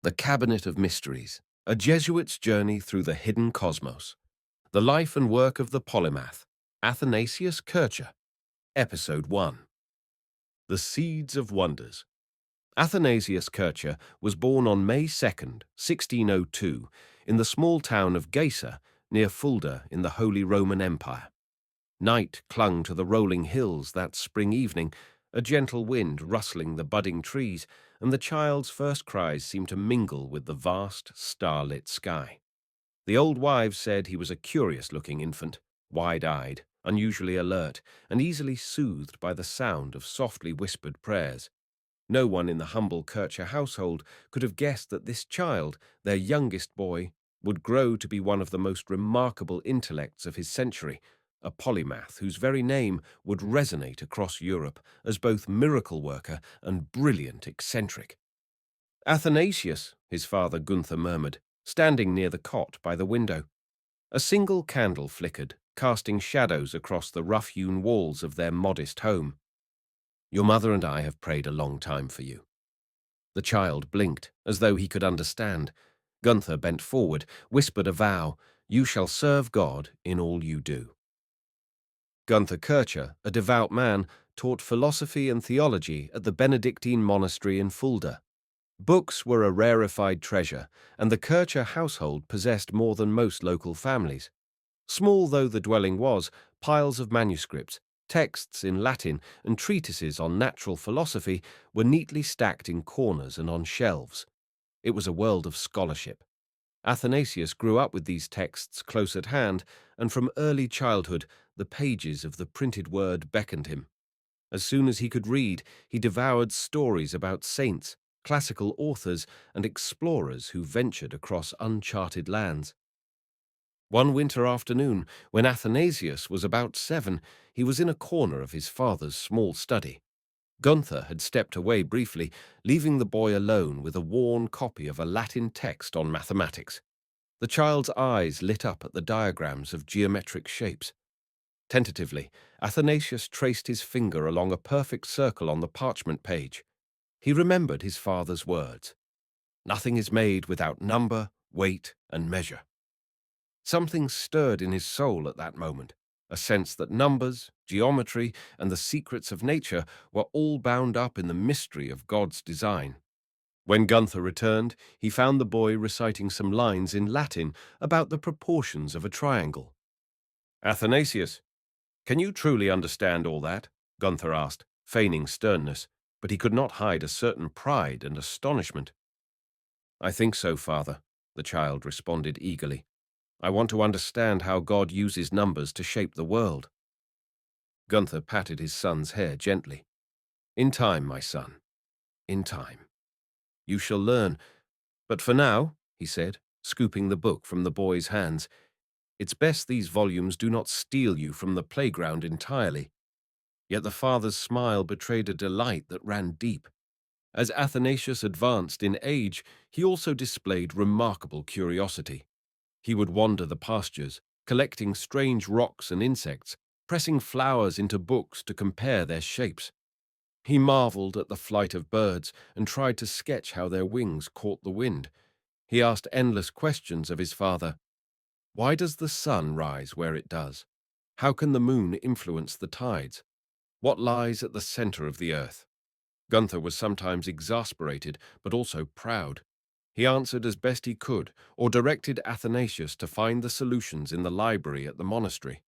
The Cabinet of Mysteries, a Jesuit's journey through the hidden cosmos. The life and work of the polymath, Athanasius Kircher. Episode 1. The Seeds of Wonders. Athanasius Kircher was born on May 2nd, 1602, in the small town of Geisa, near Fulda in the Holy Roman Empire. Night clung to the rolling hills that spring evening, a gentle wind rustling the budding trees, and the child's first cries seemed to mingle with the vast, starlit sky. The old wives said he was a curious-looking infant, wide-eyed, unusually alert, and easily soothed by the sound of softly whispered prayers. No one in the humble Kircher household could have guessed that this child, their youngest boy, would grow to be one of the most remarkable intellects of his century, a polymath whose very name would resonate across Europe as both miracle worker and brilliant eccentric. Athanasius, his father Gunther murmured, standing near the cot by the window. A single candle flickered, casting shadows across the rough-hewn walls of their modest home. "Your mother and I have prayed a long time for you." The child blinked, as though he could understand. Gunther bent forward, whispered a vow, "You shall serve God in all you do." Gunther Kircher, a devout man, taught philosophy and theology at the Benedictine monastery in Fulda. Books were a rarefied treasure, and the Kircher household possessed more than most local families. Small though the dwelling was, piles of manuscripts, texts in Latin, and treatises on natural philosophy were neatly stacked in corners and on shelves. It was a world of scholarship. Athanasius grew up with these texts close at hand, and from early childhood the pages of the printed word beckoned him. As soon as he could read, he devoured stories about saints, classical authors, and explorers who ventured across uncharted lands. One winter afternoon, when Athanasius was about 7, he was in a corner of his father's small study. Gunther had stepped away briefly, leaving the boy alone with a worn copy of a Latin text on mathematics. The child's eyes lit up at the diagrams of geometric shapes. Tentatively, Athanasius traced his finger along a perfect circle on the parchment page. He remembered his father's words. "Nothing is made without number, weight, and measure." Something stirred in his soul at that moment, a sense that numbers, geometry, and the secrets of nature were all bound up in the mystery of God's design. When Gunther returned, he found the boy reciting some lines in Latin about the proportions of a triangle. "Athanasius, can you truly understand all that?" Gunther asked, feigning sternness, but he could not hide a certain pride and astonishment. "I think so, father," the child responded eagerly. "I want to understand how God uses numbers to shape the world." Gunther patted his son's hair gently. "In time, my son, in time. You shall learn. But for now," he said, scooping the book from the boy's hands, "it's best these volumes do not steal you from the playground entirely." Yet the father's smile betrayed a delight that ran deep. As Athanasius advanced in age, he also displayed remarkable curiosity. He would wander the pastures, collecting strange rocks and insects, pressing flowers into books to compare their shapes. He marveled at the flight of birds and tried to sketch how their wings caught the wind. He asked endless questions of his father. Why does the sun rise where it does? How can the moon influence the tides? What lies at the center of the earth? Gunther was sometimes exasperated, but also proud. He answered as best he could, or directed Athanasius to find the solutions in the library at the monastery.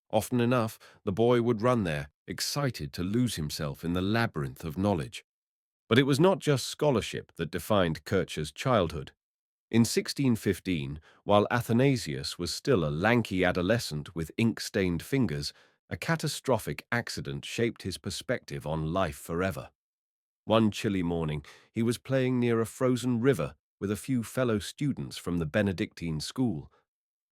Often enough, the boy would run there, excited to lose himself in the labyrinth of knowledge. But it was not just scholarship that defined Kircher's childhood. In 1615, while Athanasius was still a lanky adolescent with ink-stained fingers, a catastrophic accident shaped his perspective on life forever. One chilly morning, he was playing near a frozen river with a few fellow students from the Benedictine school.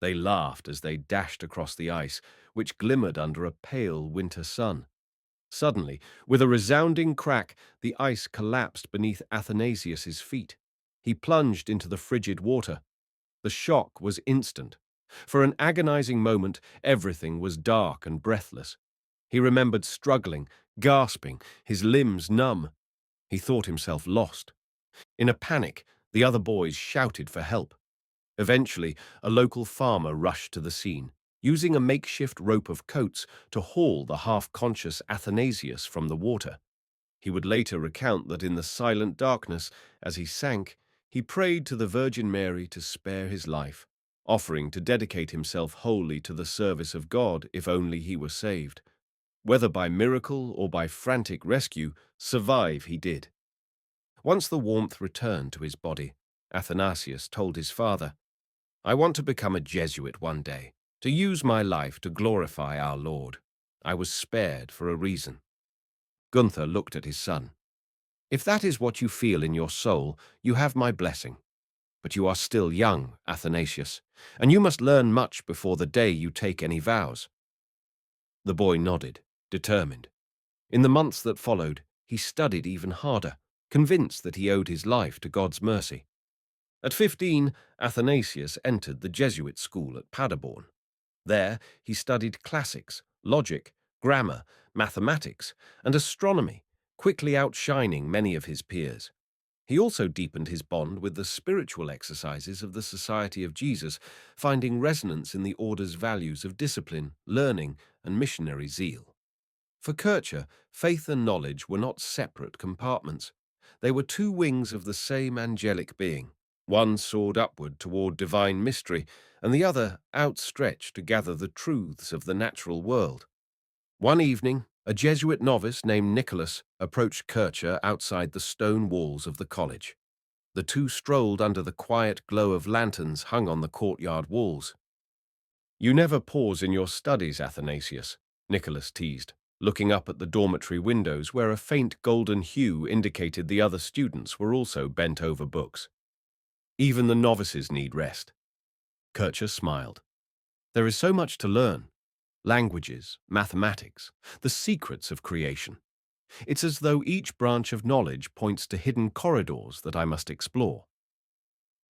They laughed as they dashed across the ice, which glimmered under a pale winter sun. Suddenly, with a resounding crack, the ice collapsed beneath Athanasius's feet. He plunged into the frigid water. The shock was instant. For an agonizing moment, everything was dark and breathless. He remembered struggling, gasping, his limbs numb. He thought himself lost. In a panic, The other boys shouted for help. Eventually, a local farmer rushed to the scene, using a makeshift rope of coats to haul the half-conscious Athanasius from the water. He would later recount that in the silent darkness, as he sank, he prayed to the Virgin Mary to spare his life, offering to dedicate himself wholly to the service of God if only he were saved. Whether by miracle or by frantic rescue, survive he did. Once the warmth returned to his body, Athanasius told his father, "I want to become a Jesuit one day, to use my life to glorify our Lord. I was spared for a reason." Gunther looked at his son. "If that is what you feel in your soul, you have my blessing. But you are still young, Athanasius, and you must learn much before the day you take any vows." The boy nodded, determined. In the months that followed, he studied even harder, convinced that he owed his life to God's mercy. At 15, Athanasius entered the Jesuit school at Paderborn. There, he studied classics, logic, grammar, mathematics, and astronomy, quickly outshining many of his peers. He also deepened his bond with the spiritual exercises of the Society of Jesus, finding resonance in the order's values of discipline, learning, and missionary zeal. For Kircher, faith and knowledge were not separate compartments. They were two wings of the same angelic being. One soared upward toward divine mystery, and the other outstretched to gather the truths of the natural world. One evening, a Jesuit novice named Nicholas approached Kircher outside the stone walls of the college. The two strolled under the quiet glow of lanterns hung on the courtyard walls. "You never pause in your studies, Athanasius," Nicholas teased, looking up at the dormitory windows where a faint golden hue indicated the other students were also bent over books. "Even the novices need rest." Kircher smiled. "There is so much to learn. Languages, mathematics, the secrets of creation. It's as though each branch of knowledge points to hidden corridors that I must explore."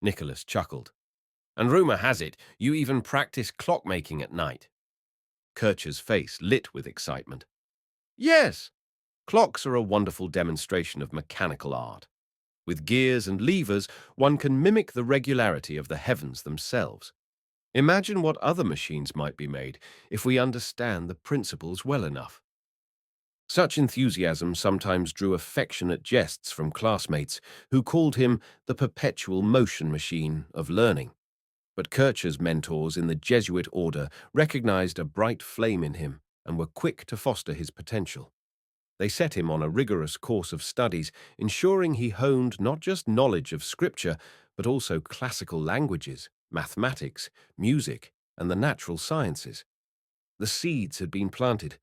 Nicholas chuckled. "And rumor has it, you even practice clockmaking at night." Kircher's face lit with excitement. "Yes, clocks are a wonderful demonstration of mechanical art. With gears and levers, one can mimic the regularity of the heavens themselves. Imagine what other machines might be made if we understand the principles well enough." Such enthusiasm sometimes drew affectionate jests from classmates who called him the perpetual motion machine of learning. But Kircher's mentors in the Jesuit order recognized a bright flame in him and were quick to foster his potential. They set him on a rigorous course of studies, ensuring he honed not just knowledge of Scripture, but also classical languages, mathematics, music, and the natural sciences. The seeds had been planted.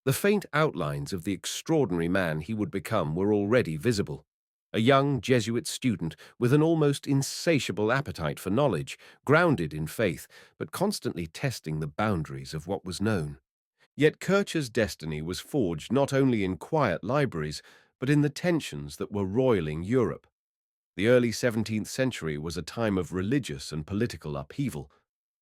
The faint outlines of the extraordinary man he would become were already visible. A young Jesuit student with an almost insatiable appetite for knowledge, grounded in faith, but constantly testing the boundaries of what was known. Yet Kircher's destiny was forged not only in quiet libraries, but in the tensions that were roiling Europe. The early 17th century was a time of religious and political upheaval.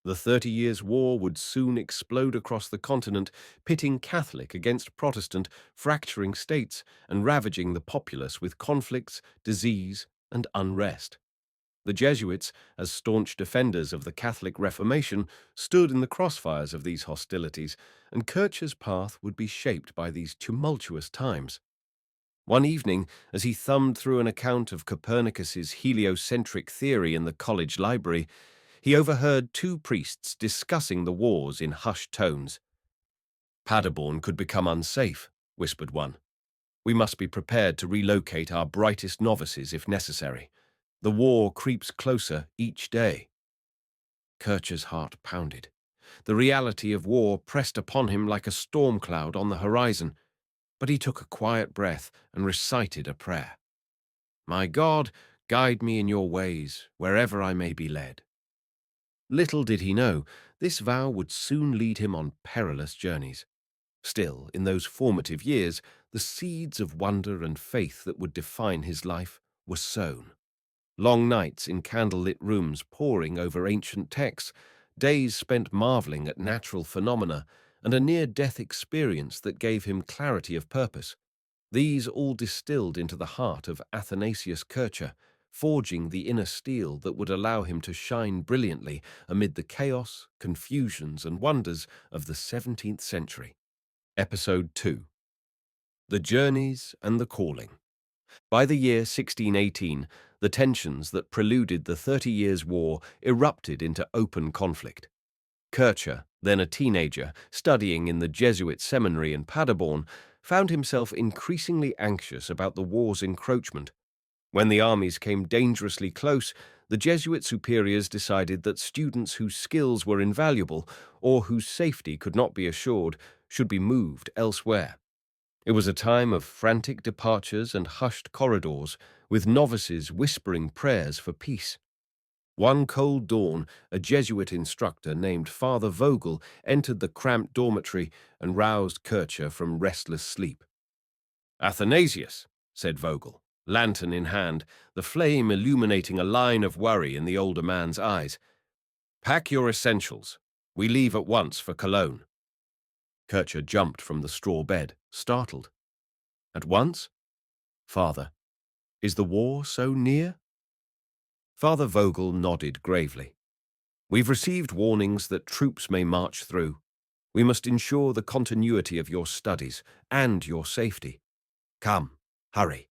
The 30 Years' War would soon explode across the continent, pitting Catholic against Protestant, fracturing states and ravaging the populace with conflicts, disease, and unrest. The Jesuits, as staunch defenders of the Catholic Reformation, stood in the crossfires of these hostilities, and Kircher's path would be shaped by these tumultuous times. One evening, as he thumbed through an account of Copernicus's heliocentric theory in the college library, he overheard two priests discussing the wars in hushed tones. "Paderborn could become unsafe," whispered one. "We must be prepared to relocate our brightest novices if necessary. The war creeps closer each day." Kircher's heart pounded. The reality of war pressed upon him like a storm cloud on the horizon, but he took a quiet breath and recited a prayer. "My God, guide me in your ways, wherever I may be led." Little did he know, this vow would soon lead him on perilous journeys. Still, in those formative years, the seeds of wonder and faith that would define his life were sown. Long nights in candlelit rooms poring over ancient texts, days spent marveling at natural phenomena, and a near-death experience that gave him clarity of purpose. These all distilled into the heart of Athanasius Kircher, forging the inner steel that would allow him to shine brilliantly amid the chaos, confusions, and wonders of the 17th century. Episode 2. The Journeys and the Calling. By the year 1618, the tensions that preluded the 30 Years' War erupted into open conflict. Kircher, then a teenager, studying in the Jesuit seminary in Paderborn, found himself increasingly anxious about the war's encroachment. When the armies came dangerously close, the Jesuit superiors decided that students whose skills were invaluable or whose safety could not be assured should be moved elsewhere. It was a time of frantic departures and hushed corridors, with novices whispering prayers for peace. One cold dawn, a Jesuit instructor named Father Vogel entered the cramped dormitory and roused Kircher from restless sleep. "Athanasius," said Vogel, lantern in hand, the flame illuminating a line of worry in the older man's eyes. "Pack your essentials. We leave at once for Cologne." Kircher jumped from the straw bed, startled. "At once? Father, is the war so near?" Father Vogel nodded gravely. "We've received warnings that troops may march through. We must ensure the continuity of your studies and your safety. Come, hurry."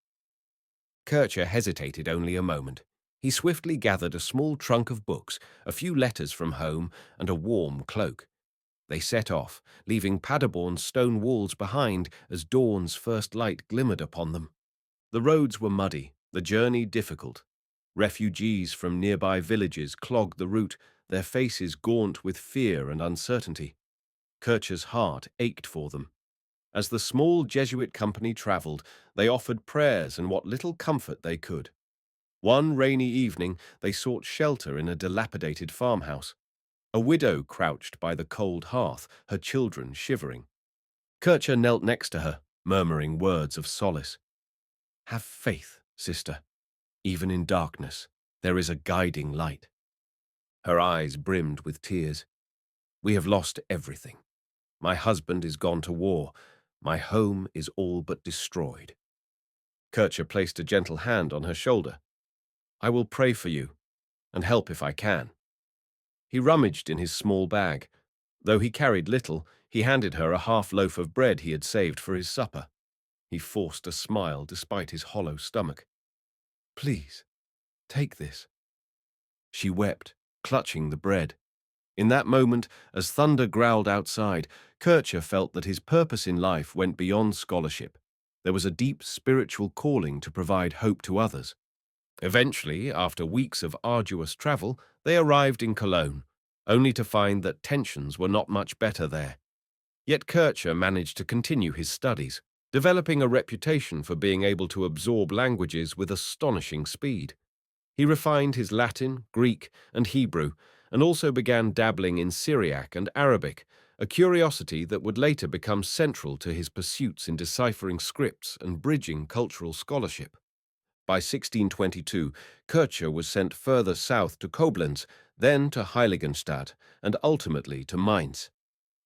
Kircher hesitated only a moment. He swiftly gathered a small trunk of books, a few letters from home, and a warm cloak. They set off, leaving Paderborn's stone walls behind as dawn's first light glimmered upon them. The roads were muddy, the journey difficult. Refugees from nearby villages clogged the route, their faces gaunt with fear and uncertainty. Kircher's heart ached for them. As the small Jesuit company traveled, they offered prayers and what little comfort they could. One rainy evening, they sought shelter in a dilapidated farmhouse. A widow crouched by the cold hearth, her children shivering. Kircher knelt next to her, murmuring words of solace. "Have faith, sister. Even in darkness, there is a guiding light." Her eyes brimmed with tears. "We have lost everything. My husband is gone to war. My home is all but destroyed." Kircher placed a gentle hand on her shoulder. "I will pray for you, and help if I can." He rummaged in his small bag. Though he carried little, he handed her a half loaf of bread he had saved for his supper. He forced a smile despite his hollow stomach. "Please, take this." She wept, clutching the bread. In that moment, as thunder growled outside, Kircher felt that his purpose in life went beyond scholarship. There was a deep spiritual calling to provide hope to others. Eventually, after weeks of arduous travel, they arrived in Cologne, only to find that tensions were not much better there. Yet Kircher managed to continue his studies, developing a reputation for being able to absorb languages with astonishing speed. He refined his Latin, Greek, and Hebrew, and also began dabbling in Syriac and Arabic, a curiosity that would later become central to his pursuits in deciphering scripts and bridging cultural scholarship. By 1622, Kircher was sent further south to Koblenz, then to Heiligenstadt, and ultimately to Mainz.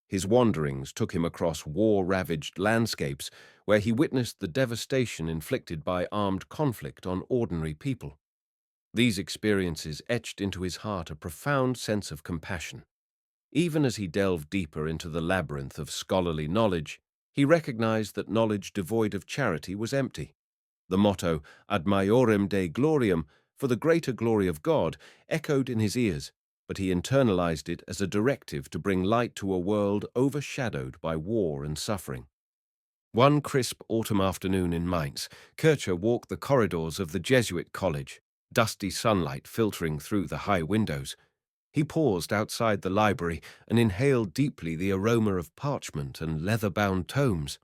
His wanderings took him across war-ravaged landscapes where he witnessed the devastation inflicted by armed conflict on ordinary people. These experiences etched into his heart a profound sense of compassion. Even as he delved deeper into the labyrinth of scholarly knowledge, he recognized that knowledge devoid of charity was empty. The motto, ad maiorem Dei gloriam, for the greater glory of God, echoed in his ears, but he internalized it as a directive to bring light to a world overshadowed by war and suffering. One crisp autumn afternoon in Mainz, Kircher walked the corridors of the Jesuit college, dusty sunlight filtering through the high windows. He paused outside the library and inhaled deeply the aroma of parchment and leather-bound tomes.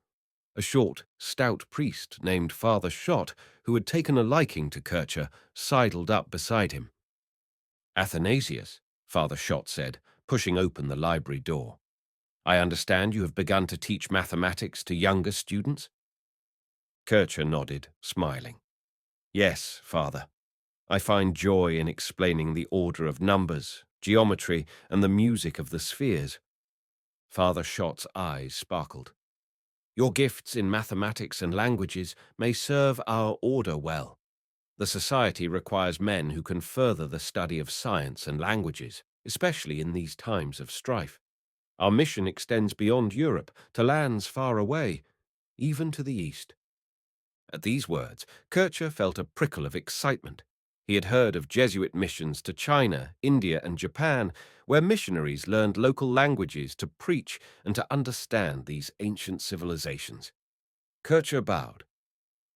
A short, stout priest named Father Schott, who had taken a liking to Kircher, sidled up beside him. "Athanasius," Father Schott said, pushing open the library door. "I understand you have begun to teach mathematics to younger students?" Kircher nodded, smiling. "Yes, Father. I find joy in explaining the order of numbers, geometry, and the music of the spheres." Father Schott's eyes sparkled. "Your gifts in mathematics and languages may serve our order well. The society requires men who can further the study of science and languages, especially in these times of strife. Our mission extends beyond Europe, to lands far away, even to the east. At these words, Kircher felt a prickle of excitement. He had heard of Jesuit missions to China, India, and Japan, where missionaries learned local languages to preach and to understand these ancient civilizations. Kircher bowed.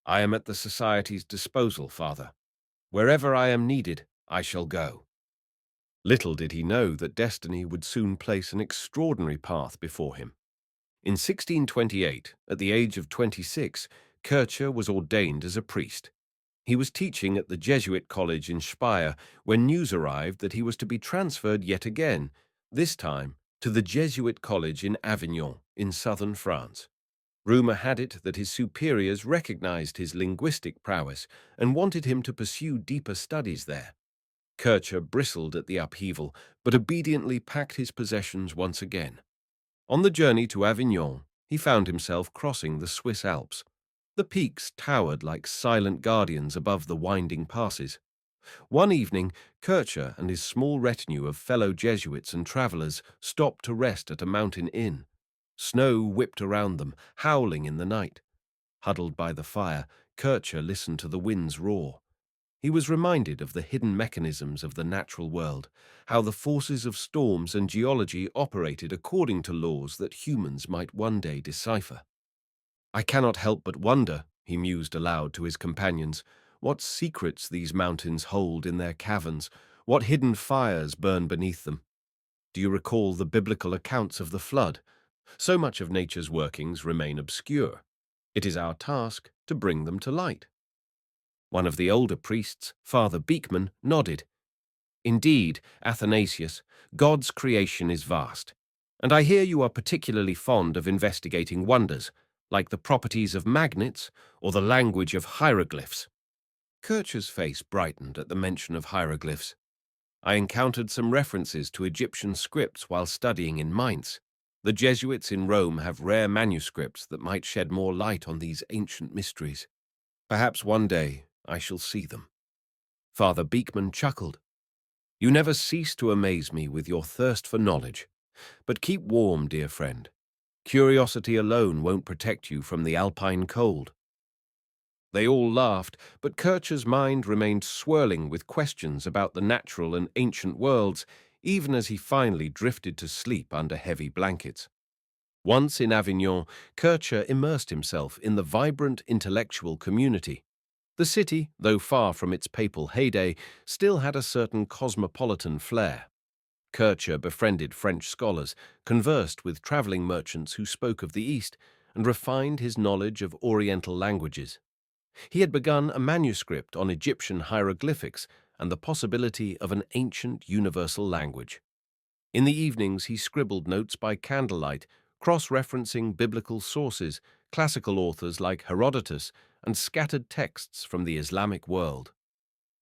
"I am at the Society's disposal, Father. Wherever I am needed, I shall go." Little did he know that destiny would soon place an extraordinary path before him. In 1628, at the age of 26, Kircher was ordained as a priest. He was teaching at the Jesuit college in Speyer when news arrived that he was to be transferred yet again, this time to the Jesuit college in Avignon, in southern France. Rumor had it that his superiors recognized his linguistic prowess and wanted him to pursue deeper studies there. Kircher bristled at the upheaval, but obediently packed his possessions once again. On the journey to Avignon, he found himself crossing the Swiss Alps. The peaks towered like silent guardians above the winding passes. One evening, Kircher and his small retinue of fellow Jesuits and travelers stopped to rest at a mountain inn. Snow whipped around them, howling in the night. Huddled by the fire, Kircher listened to the wind's roar. He was reminded of the hidden mechanisms of the natural world, how the forces of storms and geology operated according to laws that humans might one day decipher. "I cannot help but wonder," he mused aloud to his companions, "what secrets these mountains hold in their caverns, what hidden fires burn beneath them. Do you recall the biblical accounts of the flood? So much of nature's workings remain obscure. It is our task to bring them to light." One of the older priests, Father Beekman, nodded. "Indeed, Athanasius, God's creation is vast, and I hear you are particularly fond of investigating wonders, like the properties of magnets or the language of hieroglyphs." Kircher's face brightened at the mention of hieroglyphs. "I encountered some references to Egyptian scripts while studying in Mainz. The Jesuits in Rome have rare manuscripts that might shed more light on these ancient mysteries. Perhaps one day I shall see them." Father Beekman chuckled. "You never cease to amaze me with your thirst for knowledge. But keep warm, dear friend. Curiosity alone won't protect you from the alpine cold." They all laughed, but Kircher's mind remained swirling with questions about the natural and ancient worlds, even as he finally drifted to sleep under heavy blankets. Once in Avignon, Kircher immersed himself in the vibrant intellectual community. The city, though far from its papal heyday, still had a certain cosmopolitan flair. Kircher befriended French scholars, conversed with traveling merchants who spoke of the East, and refined his knowledge of Oriental languages. He had begun a manuscript on Egyptian hieroglyphics and the possibility of an ancient universal language. In the evenings, he scribbled notes by candlelight, cross-referencing biblical sources, classical authors like Herodotus, and scattered texts from the Islamic world.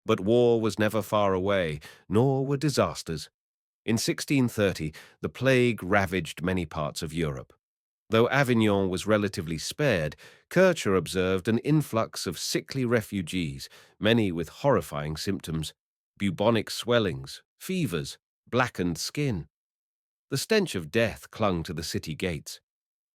But war was never far away, nor were disasters. In 1630, the plague ravaged many parts of Europe. Though Avignon was relatively spared, Kircher observed an influx of sickly refugees, many with horrifying symptoms: bubonic swellings, fevers, blackened skin. The stench of death clung to the city gates.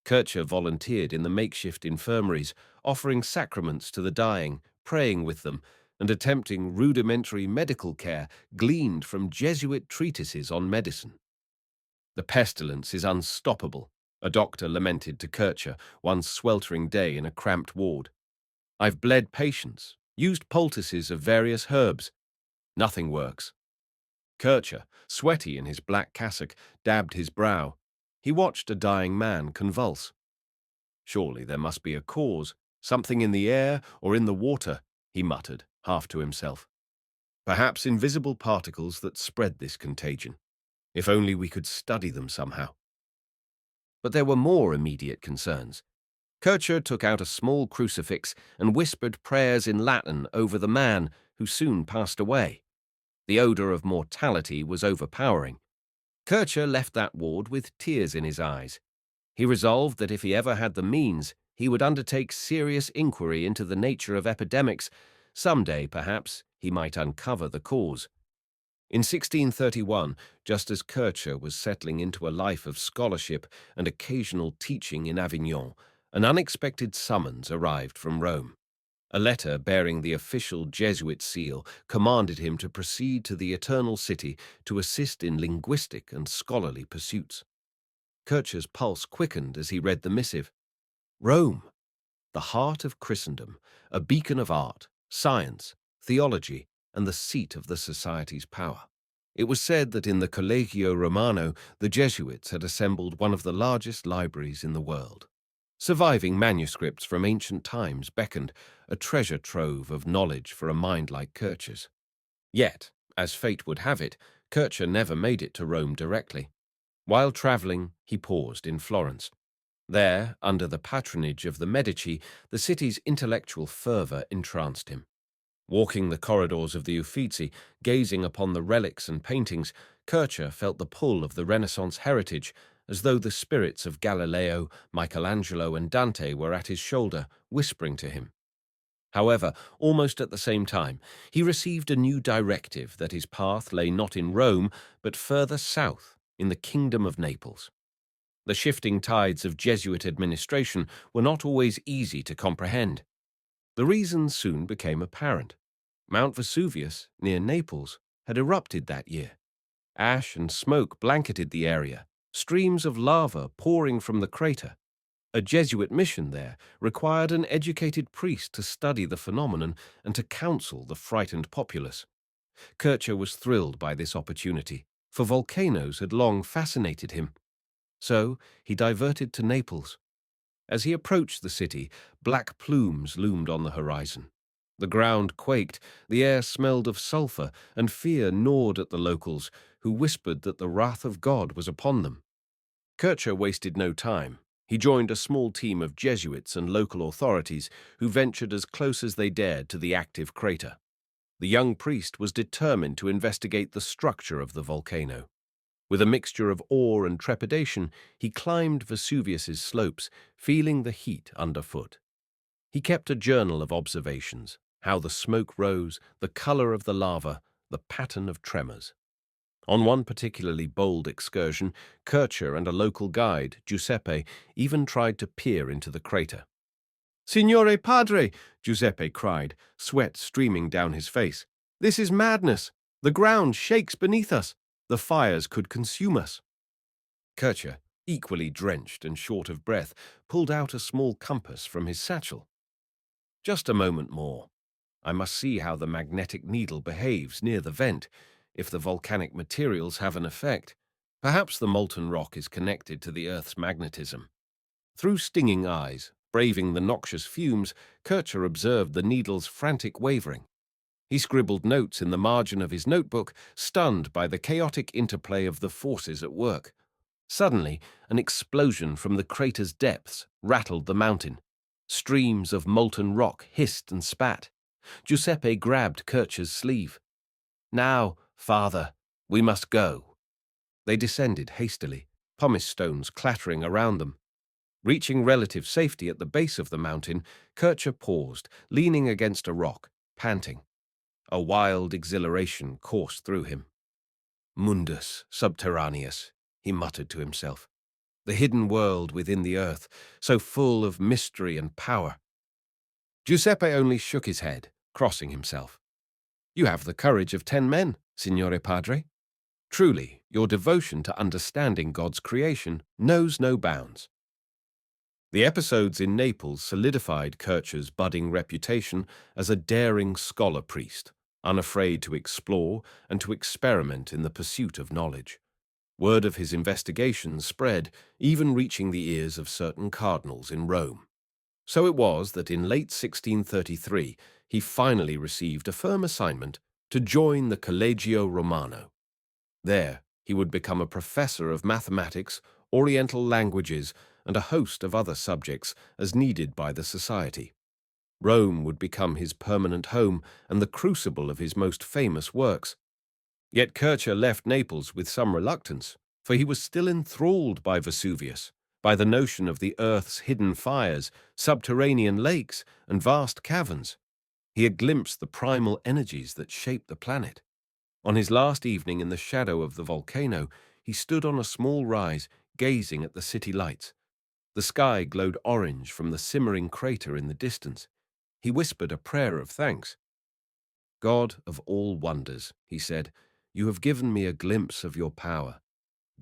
Kircher volunteered in the makeshift infirmaries, offering sacraments to the dying, praying with them, and attempting rudimentary medical care gleaned from Jesuit treatises on medicine. "The pestilence is unstoppable," a doctor lamented to Kircher one sweltering day in a cramped ward. "I've bled patients, used poultices of various herbs. Nothing works." Kircher, sweaty in his black cassock, dabbed his brow. He watched a dying man convulse. "Surely there must be a cause, something in the air or in the water," he muttered, half to himself. "Perhaps invisible particles that spread this contagion. If only we could study them somehow." But there were more immediate concerns. Kircher took out a small crucifix and whispered prayers in Latin over the man, who soon passed away. The odor of mortality was overpowering. Kircher left that ward with tears in his eyes. He resolved that if he ever had the means, he would undertake serious inquiry into the nature of epidemics, Someday, perhaps, he might uncover the cause. In 1631, just as Kircher was settling into a life of scholarship and occasional teaching in Avignon, an unexpected summons arrived from Rome. A letter bearing the official Jesuit seal commanded him to proceed to the Eternal City to assist in linguistic and scholarly pursuits. Kircher's pulse quickened as he read the missive. Rome, the heart of Christendom, a beacon of art, science, theology, and the seat of the Society's power. It was said that in the Collegio Romano, the Jesuits had assembled one of the largest libraries in the world. Surviving manuscripts from ancient times beckoned, a treasure trove of knowledge for a mind like Kircher's. Yet, as fate would have it, Kircher never made it to Rome directly. While traveling, he paused in Florence. There, under the patronage of the Medici, the city's intellectual fervor entranced him. Walking the corridors of the Uffizi, gazing upon the relics and paintings, Kircher felt the pull of the Renaissance heritage, as though the spirits of Galileo, Michelangelo, and Dante were at his shoulder, whispering to him. However, almost at the same time, he received a new directive that his path lay not in Rome, but further south, in the Kingdom of Naples. The shifting tides of Jesuit administration were not always easy to comprehend. The reason soon became apparent. Mount Vesuvius, near Naples, had erupted that year. Ash and smoke blanketed the area, streams of lava pouring from the crater. A Jesuit mission there required an educated priest to study the phenomenon and to counsel the frightened populace. Kircher was thrilled by this opportunity, for volcanoes had long fascinated him. So he diverted to Naples. As he approached the city, black plumes loomed on the horizon. The ground quaked, the air smelled of sulphur, and fear gnawed at the locals, who whispered that the wrath of God was upon them. Kircher wasted no time. He joined a small team of Jesuits and local authorities who ventured as close as they dared to the active crater. The young priest was determined to investigate the structure of the volcano. With a mixture of awe and trepidation, he climbed Vesuvius's slopes, feeling the heat underfoot. He kept a journal of observations, how the smoke rose, the color of the lava, the pattern of tremors. On one particularly bold excursion, Kircher and a local guide, Giuseppe, even tried to peer into the crater. "Signore Padre!" Giuseppe cried, sweat streaming down his face. "This is madness! The ground shakes beneath us! The fires could consume us!" Kircher, equally drenched and short of breath, pulled out a small compass from his satchel. "Just a moment more. I must see how the magnetic needle behaves near the vent, if the volcanic materials have an effect. Perhaps the molten rock is connected to the Earth's magnetism." Through stinging eyes, braving the noxious fumes, Kircher observed the needle's frantic wavering. He scribbled notes in the margin of his notebook, stunned by the chaotic interplay of the forces at work. Suddenly, an explosion from the crater's depths rattled the mountain. Streams of molten rock hissed and spat. Giuseppe grabbed Kircher's sleeve. "Now, Father, we must go." They descended hastily, pumice stones clattering around them. Reaching relative safety at the base of the mountain, Kircher paused, leaning against a rock, panting. A wild exhilaration coursed through him. "Mundus subterraneus," he muttered to himself. "The hidden world within the earth, so full of mystery and power." Giuseppe only shook his head, crossing himself. "You have the courage of 10 men, Signore Padre. Truly, your devotion to understanding God's creation knows no bounds." The episodes in Naples solidified Kircher's budding reputation as a daring scholar priest, unafraid to explore and to experiment in the pursuit of knowledge. Word of his investigations spread, even reaching the ears of certain cardinals in Rome. So it was that in late 1633 he finally received a firm assignment to join the Collegio Romano. There he would become a professor of mathematics, Oriental languages, and a host of other subjects as needed by the society. Rome would become his permanent home and the crucible of his most famous works. Yet Kircher left Naples with some reluctance, for he was still enthralled by Vesuvius, by the notion of the earth's hidden fires, subterranean lakes, and vast caverns. He had glimpsed the primal energies that shaped the planet. On his last evening in the shadow of the volcano, he stood on a small rise, gazing at the city lights. The sky glowed orange from the simmering crater in the distance. He whispered a prayer of thanks. "God of all wonders," he said, "you have given me a glimpse of your power.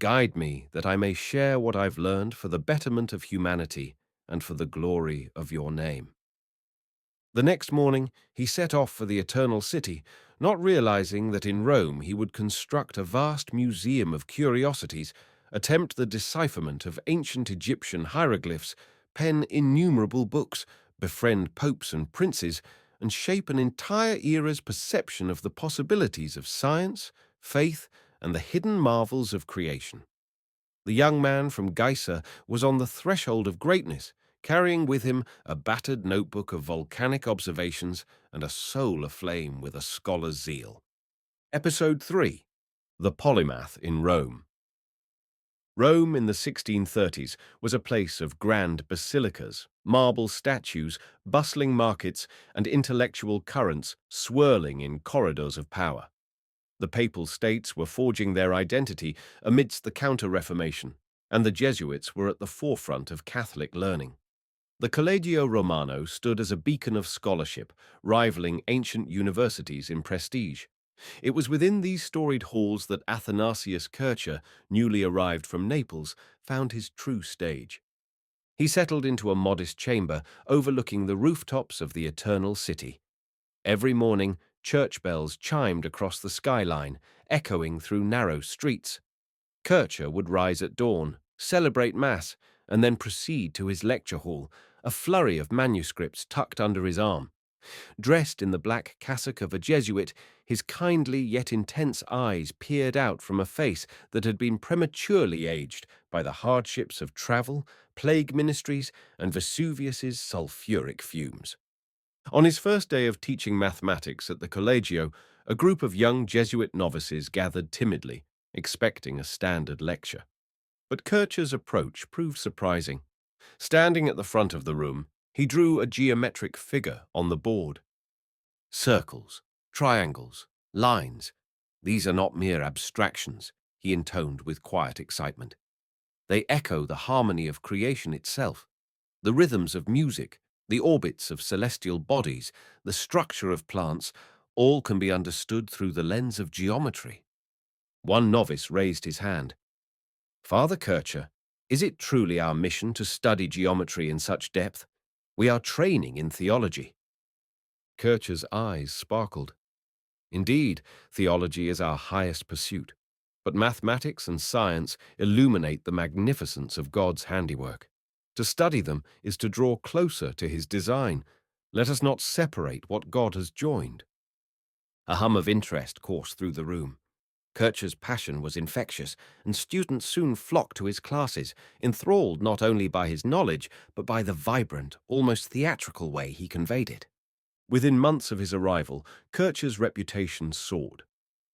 Guide me that I may share what I've learned for the betterment of humanity and for the glory of your name." The next morning, he set off for the Eternal City, not realizing that in Rome he would construct a vast museum of curiosities, attempt the decipherment of ancient Egyptian hieroglyphs, pen innumerable books, befriend popes and princes, and shape an entire era's perception of the possibilities of science, faith, and the hidden marvels of creation. The young man from Geisa was on the threshold of greatness, carrying with him a battered notebook of volcanic observations and a soul aflame with a scholar's zeal. Episode 3. The Polymath in Rome. Rome in the 1630s was a place of grand basilicas, marble statues, bustling markets, and intellectual currents swirling in corridors of power. The papal states were forging their identity amidst the Counter-Reformation, and the Jesuits were at the forefront of Catholic learning. The Collegio Romano stood as a beacon of scholarship, rivaling ancient universities in prestige. It was within these storied halls that Athanasius Kircher, newly arrived from Naples, found his true stage. He settled into a modest chamber overlooking the rooftops of the Eternal City. Every morning, church bells chimed across the skyline, echoing through narrow streets. Kircher would rise at dawn, celebrate Mass, and then proceed to his lecture hall, a flurry of manuscripts tucked under his arm. Dressed in the black cassock of a Jesuit, his kindly yet intense eyes peered out from a face that had been prematurely aged by the hardships of travel, plague ministries, and Vesuvius's sulfuric fumes. On his first day of teaching mathematics at the Collegio, a group of young Jesuit novices gathered timidly, expecting a standard lecture. But Kircher's approach proved surprising. Standing at the front of the room, he drew a geometric figure on the board. "Circles, triangles, lines. These are not mere abstractions," he intoned with quiet excitement. "They echo the harmony of creation itself, the rhythms of music, the orbits of celestial bodies, the structure of plants, all can be understood through the lens of geometry." One novice raised his hand. "Father Kircher, is it truly our mission to study geometry in such depth? We are training in theology." Kircher's eyes sparkled. "Indeed, theology is our highest pursuit, but mathematics and science illuminate the magnificence of God's handiwork. To study them is to draw closer to his design. Let us not separate what God has joined." A hum of interest coursed through the room. Kircher's passion was infectious, and students soon flocked to his classes, enthralled not only by his knowledge, but by the vibrant, almost theatrical way he conveyed it. Within months of his arrival, Kircher's reputation soared.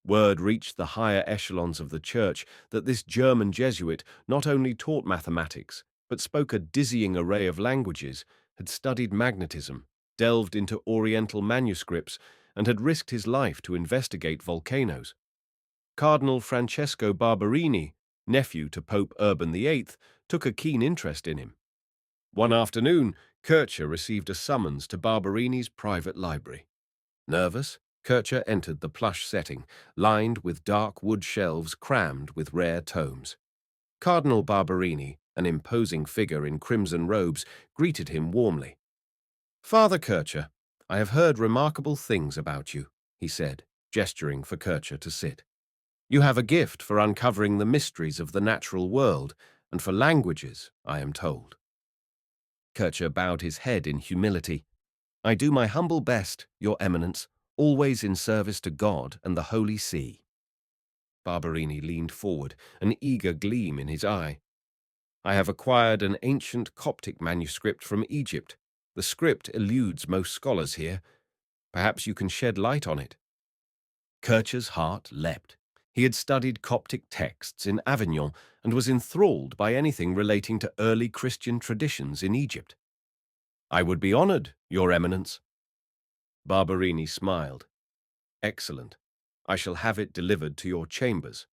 Word reached the higher echelons of the church that this German Jesuit not only taught mathematics, but spoke a dizzying array of languages, had studied magnetism, delved into Oriental manuscripts, and had risked his life to investigate volcanoes. Cardinal Francesco Barberini, nephew to Pope Urban VIII, took a keen interest in him. One afternoon, Kircher received a summons to Barberini's private library. Nervous, Kircher entered the plush setting, lined with dark wood shelves crammed with rare tomes. Cardinal Barberini, an imposing figure in crimson robes, greeted him warmly. "Father Kircher, I have heard remarkable things about you," he said, gesturing for Kircher to sit. "You have a gift for uncovering the mysteries of the natural world, and for languages, I am told." Kircher bowed his head in humility. "I do my humble best, Your Eminence, always in service to God and the Holy See." Barberini leaned forward, an eager gleam in his eye. "I have acquired an ancient Coptic manuscript from Egypt. The script eludes most scholars here. Perhaps you can shed light on it." Kircher's heart leapt. He had studied Coptic texts in Avignon and was enthralled by anything relating to early Christian traditions in Egypt. "I would be honored, Your Eminence." Barberini smiled. Excellent. I shall have it delivered to your chambers.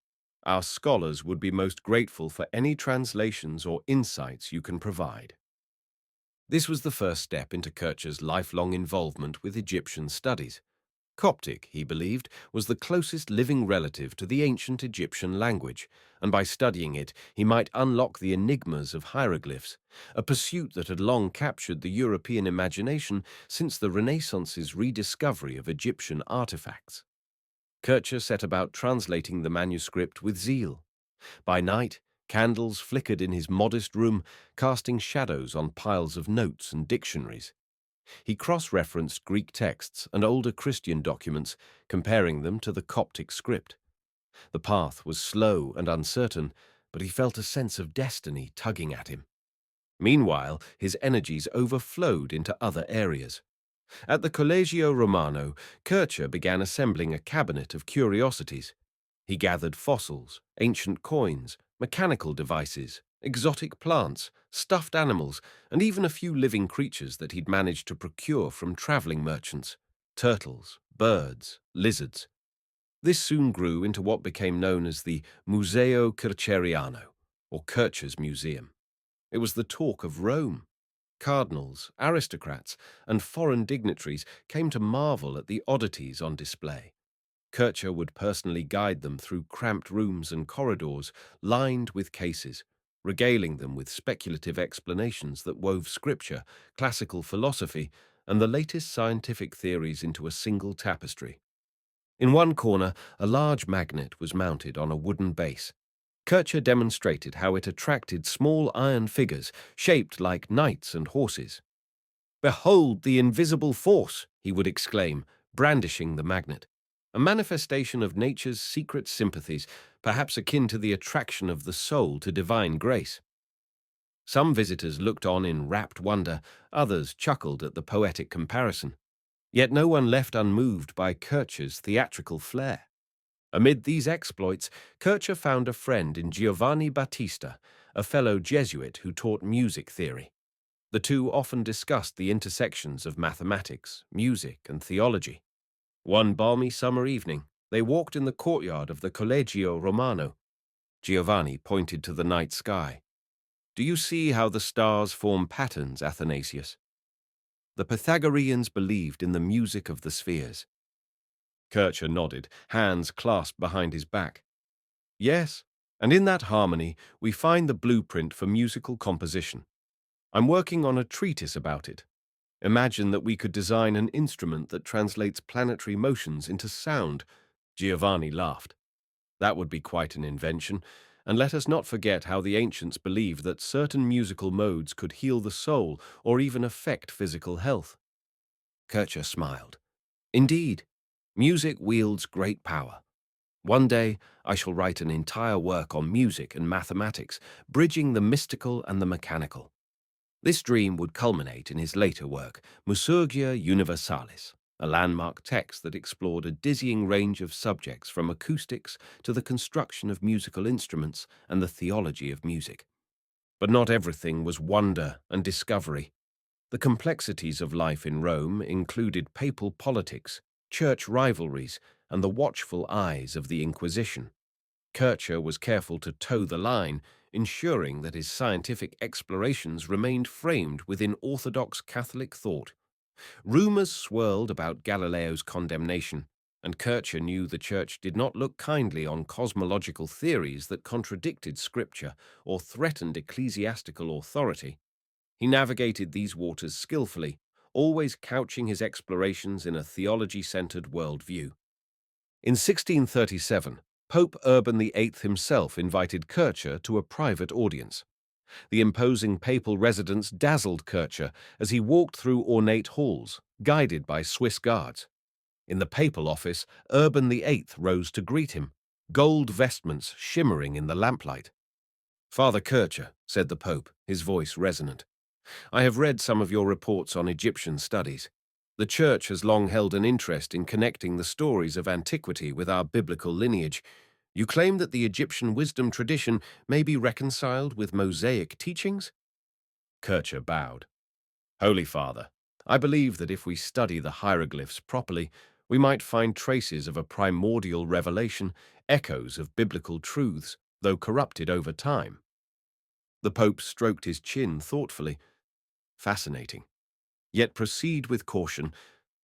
Our scholars would be most grateful for any translations or insights you can provide. This was the first step into Kircher's lifelong involvement with Egyptian studies. Coptic, he believed, was the closest living relative to the ancient Egyptian language, and by studying it, he might unlock the enigmas of hieroglyphs, a pursuit that had long captured the European imagination since the Renaissance's rediscovery of Egyptian artifacts. Kircher set about translating the manuscript with zeal. By night, candles flickered in his modest room, casting shadows on piles of notes and dictionaries. He cross-referenced Greek texts and older Christian documents, comparing them to the Coptic script. The path was slow and uncertain, but he felt a sense of destiny tugging at him. Meanwhile, his energies overflowed into other areas. At the Collegio Romano, Kircher began assembling a cabinet of curiosities. He gathered fossils, ancient coins, mechanical devices, exotic plants, stuffed animals, and even a few living creatures that he'd managed to procure from traveling merchants: turtles, birds, lizards. This soon grew into what became known as the Museo Kircheriano, or Kircher's Museum. It was the talk of Rome. Cardinals, aristocrats, and foreign dignitaries came to marvel at the oddities on display. Kircher would personally guide them through cramped rooms and corridors lined with cases, regaling them with speculative explanations that wove scripture, classical philosophy, and the latest scientific theories into a single tapestry. In one corner, a large magnet was mounted on a wooden base. Kircher demonstrated how it attracted small iron figures shaped like knights and horses. "Behold the invisible force," he would exclaim, brandishing the magnet. A manifestation of nature's secret sympathies, perhaps akin to the attraction of the soul to divine grace. Some visitors looked on in rapt wonder, others chuckled at the poetic comparison. Yet no one left unmoved by Kircher's theatrical flair. Amid these exploits, Kircher found a friend in Giovanni Battista, a fellow Jesuit who taught music theory. The two often discussed the intersections of mathematics, music, and theology. One balmy summer evening, they walked in the courtyard of the Collegio Romano. Giovanni pointed to the night sky. "Do you see how the stars form patterns, Athanasius?" The Pythagoreans believed in the music of the spheres. Kircher nodded, hands clasped behind his back. "Yes, and in that harmony we find the blueprint for musical composition. I'm working on a treatise about it. Imagine that we could design an instrument that translates planetary motions into sound." Giovanni laughed. "That would be quite an invention, and let us not forget how the ancients believed that certain musical modes could heal the soul or even affect physical health." Kircher smiled. "Indeed, music wields great power. One day I shall write an entire work on music and mathematics, bridging the mystical and the mechanical." This dream would culminate in his later work, Musica Universalis, a landmark text that explored a dizzying range of subjects from acoustics to the construction of musical instruments and the theology of music. But not everything was wonder and discovery. The complexities of life in Rome included papal politics, church rivalries, and the watchful eyes of the Inquisition. Kircher was careful to toe the line, ensuring that his scientific explorations remained framed within orthodox Catholic thought. Rumors swirled about Galileo's condemnation, and Kircher knew the Church did not look kindly on cosmological theories that contradicted Scripture or threatened ecclesiastical authority. He navigated these waters skillfully, always couching his explorations in a theology-centered worldview. In 1637, Pope Urban VIII himself invited Kircher to a private audience. The imposing papal residence dazzled Kircher as he walked through ornate halls, guided by Swiss guards. In the papal office, Urban VIII rose to greet him, gold vestments shimmering in the lamplight. "Father Kircher," said the Pope, his voice resonant, "I have read some of your reports on Egyptian studies. The Church has long held an interest in connecting the stories of antiquity with our biblical lineage. You claim that the Egyptian wisdom tradition may be reconciled with Mosaic teachings?" Kircher bowed. "Holy Father, I believe that if we study the hieroglyphs properly, we might find traces of a primordial revelation, echoes of biblical truths, though corrupted over time. The Pope stroked his chin thoughtfully. Fascinating. Yet proceed with caution.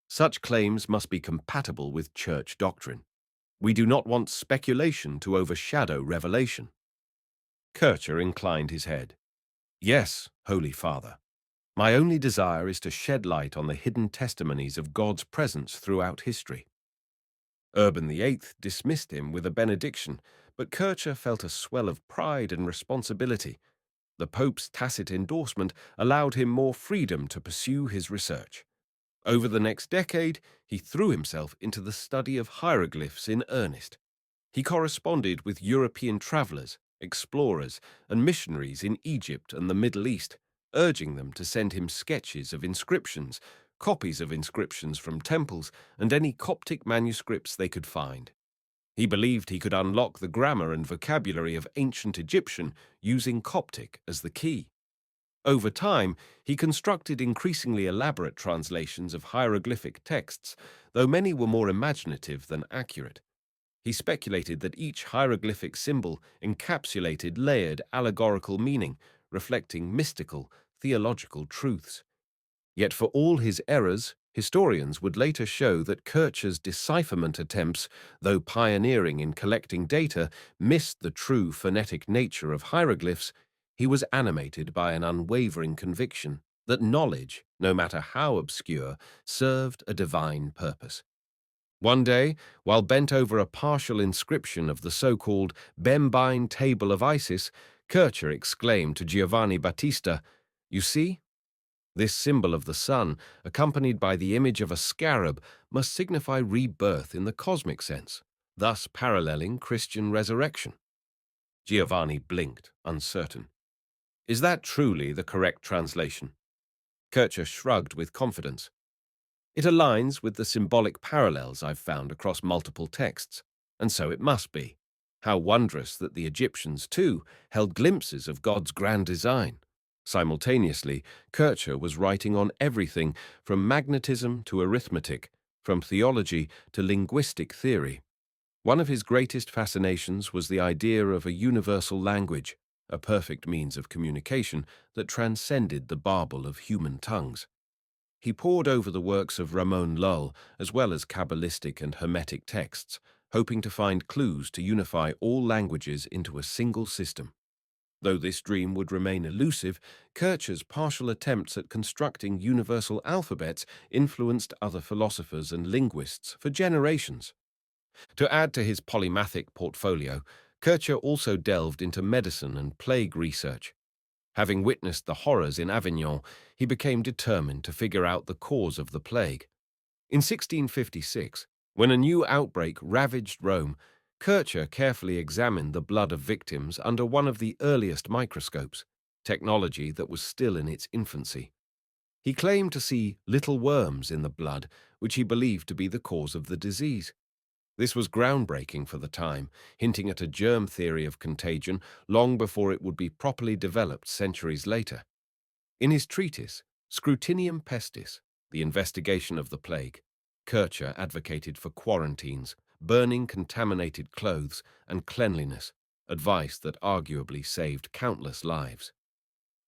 Such claims must be compatible with church doctrine. We do not want speculation to overshadow revelation. Kircher inclined his head. Yes, Holy Father. My only desire is to shed light on the hidden testimonies of God's presence throughout history. Urban VIII dismissed him with a benediction, but Kircher felt a swell of pride and responsibility. The Pope's tacit endorsement allowed him more freedom to pursue his research. Over the next decade, he threw himself into the study of hieroglyphs in earnest. He corresponded with European travelers, explorers, and missionaries in Egypt and the Middle East, urging them to send him sketches of inscriptions, copies of inscriptions from temples, and any Coptic manuscripts they could find. He believed he could unlock the grammar and vocabulary of ancient Egyptian using Coptic as the key. Over time, he constructed increasingly elaborate translations of hieroglyphic texts, though many were more imaginative than accurate. He speculated that each hieroglyphic symbol encapsulated layered allegorical meaning, reflecting mystical, theological truths. Yet for all his errors, historians would later show that Kircher's decipherment attempts, though pioneering in collecting data, missed the true phonetic nature of hieroglyphs. He was animated by an unwavering conviction that knowledge, no matter how obscure, served a divine purpose. One day, while bent over a partial inscription of the so-called Bembine Table of Isis, Kircher exclaimed to Giovanni Battista, "You see? This symbol of the sun, accompanied by the image of a scarab, must signify rebirth in the cosmic sense, thus paralleling Christian resurrection." Giovanni blinked, uncertain. "Is that truly the correct translation?" Kircher shrugged with confidence. "It aligns with the symbolic parallels I've found across multiple texts, and so it must be. How wondrous that the Egyptians, too, held glimpses of God's grand design." Simultaneously, Kircher was writing on everything from magnetism to arithmetic, from theology to linguistic theory. One of his greatest fascinations was the idea of a universal language, a perfect means of communication that transcended the babble of human tongues. He pored over the works of Ramon Lull, as well as Kabbalistic and Hermetic texts, hoping to find clues to unify all languages into a single system. Though this dream would remain elusive, Kircher's partial attempts at constructing universal alphabets influenced other philosophers and linguists for generations. To add to his polymathic portfolio, Kircher also delved into medicine and plague research. Having witnessed the horrors in Avignon, he became determined to figure out the cause of the plague. In 1656, when a new outbreak ravaged Rome, Kircher carefully examined the blood of victims under one of the earliest microscopes, technology that was still in its infancy. He claimed to see little worms in the blood, which he believed to be the cause of the disease. This was groundbreaking for the time, hinting at a germ theory of contagion long before it would be properly developed centuries later. In his treatise, Scrutinium Pestis, the investigation of the plague, Kircher advocated for quarantines, burning contaminated clothes, and cleanliness, advice that arguably saved countless lives.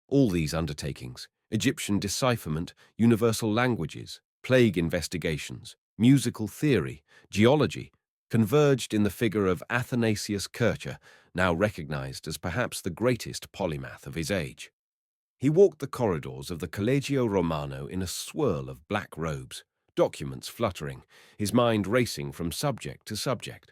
All these undertakings, Egyptian decipherment, universal languages, plague investigations, musical theory, geology, converged in the figure of Athanasius Kircher, now recognized as perhaps the greatest polymath of his age. He walked the corridors of the Collegio Romano in a swirl of black robes, documents fluttering, his mind racing from subject to subject.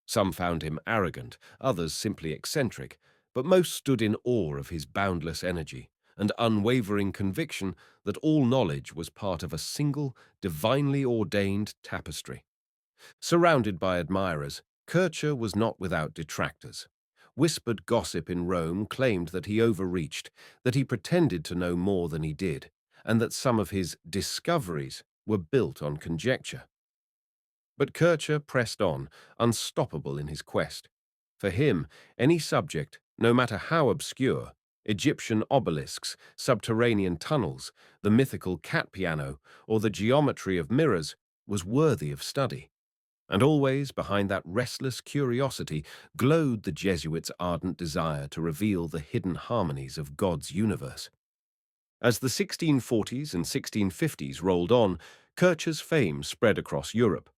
Some found him arrogant, others simply eccentric, but most stood in awe of his boundless energy and unwavering conviction that all knowledge was part of a single, divinely ordained tapestry. Surrounded by admirers, Kircher was not without detractors. Whispered gossip in Rome claimed that he overreached, that he pretended to know more than he did, and that some of his discoveries were built on conjecture. But Kircher pressed on, unstoppable in his quest. For him, any subject, no matter how obscure, Egyptian obelisks, subterranean tunnels, the mythical cat piano, or the geometry of mirrors was worthy of study. And always behind that restless curiosity glowed the Jesuit's ardent desire to reveal the hidden harmonies of God's universe. As the 1640s and 1650s rolled on, Kircher's fame spread across Europe.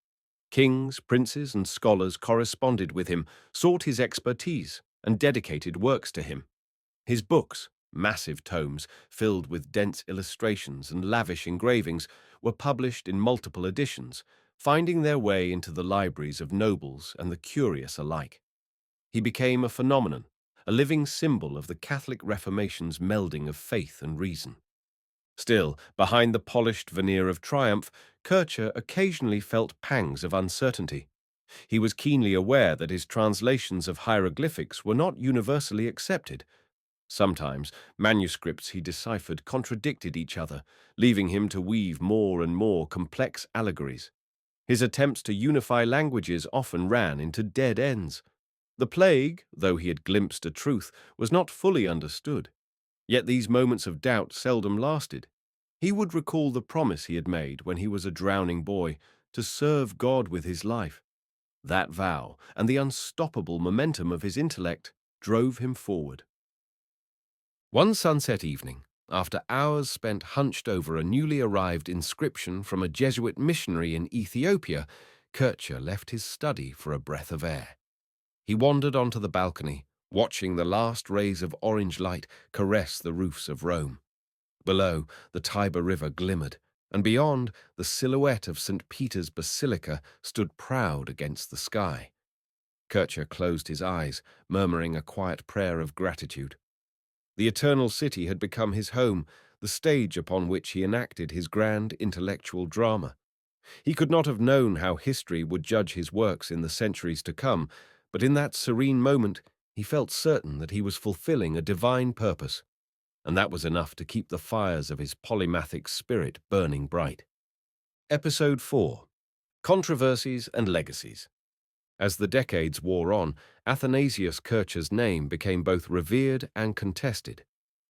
Kings, princes, and scholars corresponded with him, sought his expertise, and dedicated works to him. His books, massive tomes filled with dense illustrations and lavish engravings, were published in multiple editions, finding their way into the libraries of nobles and the curious alike. He became a phenomenon, a living symbol of the Catholic Reformation's melding of faith and reason. Still, behind the polished veneer of triumph, Kircher occasionally felt pangs of uncertainty. He was keenly aware that his translations of hieroglyphics were not universally accepted. Sometimes, manuscripts he deciphered contradicted each other, leaving him to weave more and more complex allegories. His attempts to unify languages often ran into dead ends. The plague, though he had glimpsed a truth, was not fully understood. Yet these moments of doubt seldom lasted. He would recall the promise he had made when he was a drowning boy, to serve God with his life. That vow, and the unstoppable momentum of his intellect, drove him forward. One sunset evening, after hours spent hunched over a newly arrived inscription from a Jesuit missionary in Ethiopia, Kircher left his study for a breath of air. He wandered onto the balcony, watching the last rays of orange light caress the roofs of Rome. Below, the Tiber River glimmered, and beyond, the silhouette of St. Peter's Basilica stood proud against the sky. Kircher closed his eyes, murmuring a quiet prayer of gratitude. The Eternal City had become his home, the stage upon which he enacted his grand intellectual drama. He could not have known how history would judge his works in the centuries to come, but in that serene moment he felt certain that he was fulfilling a divine purpose, and that was enough to keep the fires of his polymathic spirit burning bright. Episode 4. Controversies and Legacies. As the decades wore on, Athanasius Kircher's name became both revered and contested.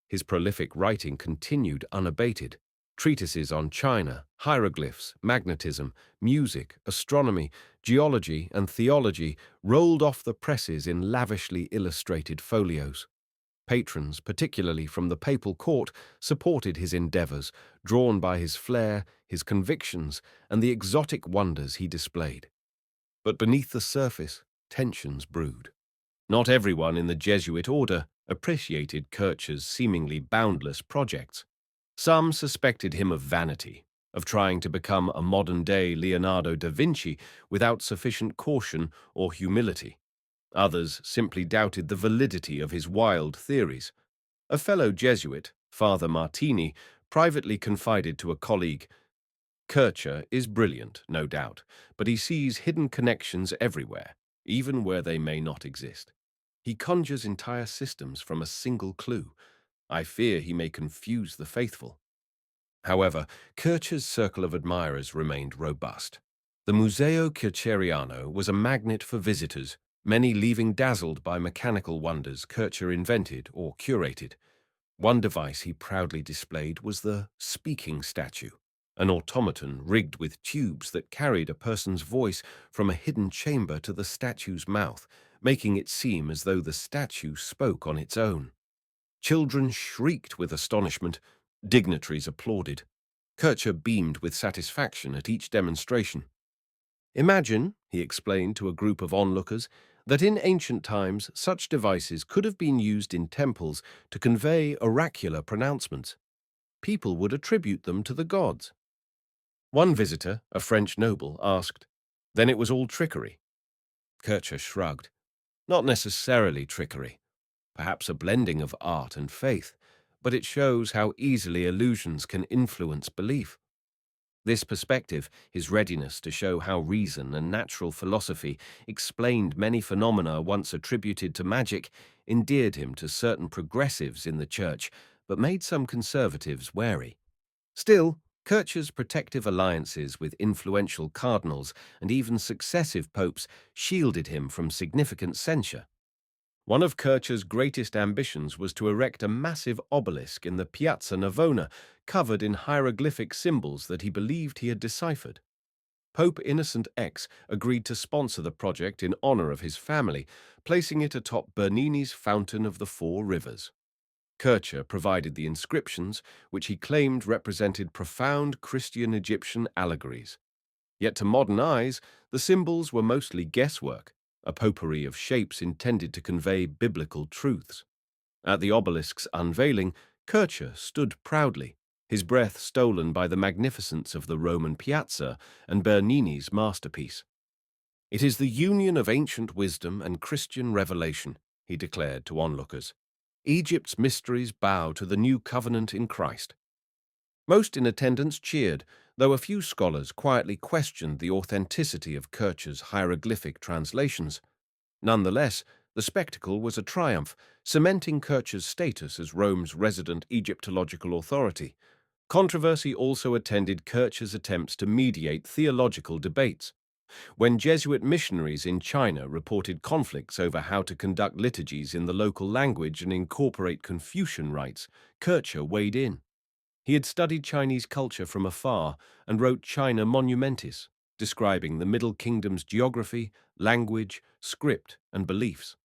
His prolific writing continued unabated. Treatises on China, hieroglyphs, magnetism, music, astronomy, geology, and theology rolled off the presses in lavishly illustrated folios. Patrons, particularly from the papal court, supported his endeavors, drawn by his flair, his convictions, and the exotic wonders he displayed. But beneath the surface, tensions brewed. Not everyone in the Jesuit order appreciated Kircher's seemingly boundless projects. Some suspected him of vanity, of trying to become a modern-day Leonardo da Vinci without sufficient caution or humility. Others simply doubted the validity of his wild theories. A fellow Jesuit, Father Martini, privately confided to a colleague, "Kircher is brilliant, no doubt, but he sees hidden connections everywhere, even where they may not exist. He conjures entire systems from a single clue. I fear he may confuse the faithful." However, Kircher's circle of admirers remained robust. The Museo Kircheriano was a magnet for visitors, many leaving dazzled by mechanical wonders Kircher invented or curated. One device he proudly displayed was the speaking statue, an automaton rigged with tubes that carried a person's voice from a hidden chamber to the statue's mouth, making it seem as though the statue spoke on its own. Children shrieked with astonishment. Dignitaries applauded. Kircher beamed with satisfaction at each demonstration. "Imagine," he explained to a group of onlookers, "that in ancient times such devices could have been used in temples to convey oracular pronouncements. People would attribute them to the gods." One visitor, a French noble, asked, "Then it was all trickery?" Kircher shrugged. "Not necessarily trickery. Perhaps a blending of art and faith, but it shows how easily illusions can influence belief." This perspective, his readiness to show how reason and natural philosophy explained many phenomena once attributed to magic, endeared him to certain progressives in the church, but made some conservatives wary. Still, Kircher's protective alliances with influential cardinals and even successive popes shielded him from significant censure. One of Kircher's greatest ambitions was to erect a massive obelisk in the Piazza Navona, covered in hieroglyphic symbols that he believed he had deciphered. Pope Innocent X agreed to sponsor the project in honor of his family, placing it atop Bernini's Fountain of the Four Rivers. Kircher provided the inscriptions, which he claimed represented profound Christian Egyptian allegories. Yet to modern eyes, the symbols were mostly guesswork, a potpourri of shapes intended to convey biblical truths. At the obelisk's unveiling, Kircher stood proudly, his breath stolen by the magnificence of the Roman piazza and Bernini's masterpiece. "It is the union of ancient wisdom and Christian revelation," he declared to onlookers. "Egypt's mysteries bow to the new covenant in Christ." Most in attendance cheered, though a few scholars quietly questioned the authenticity of Kircher's hieroglyphic translations. Nonetheless, the spectacle was a triumph, cementing Kircher's status as Rome's resident Egyptological authority. Controversy also attended Kircher's attempts to mediate theological debates. When Jesuit missionaries in China reported conflicts over how to conduct liturgies in the local language and incorporate Confucian rites, Kircher weighed in. He had studied Chinese culture from afar and wrote China Monumentis, describing the Middle Kingdom's geography, language, script, and beliefs.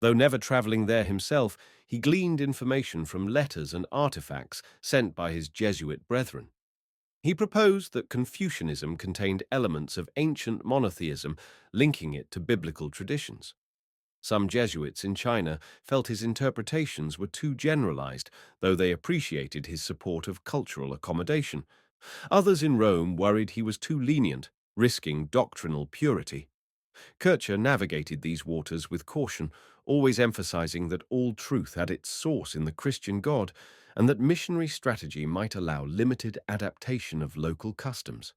Though never traveling there himself, he gleaned information from letters and artifacts sent by his Jesuit brethren. He proposed that Confucianism contained elements of ancient monotheism, linking it to biblical traditions. Some Jesuits in China felt his interpretations were too generalized, though they appreciated his support of cultural accommodation. Others in Rome worried he was too lenient, risking doctrinal purity. Kircher navigated these waters with caution, always emphasizing that all truth had its source in the Christian God, and that missionary strategy might allow limited adaptation of local customs.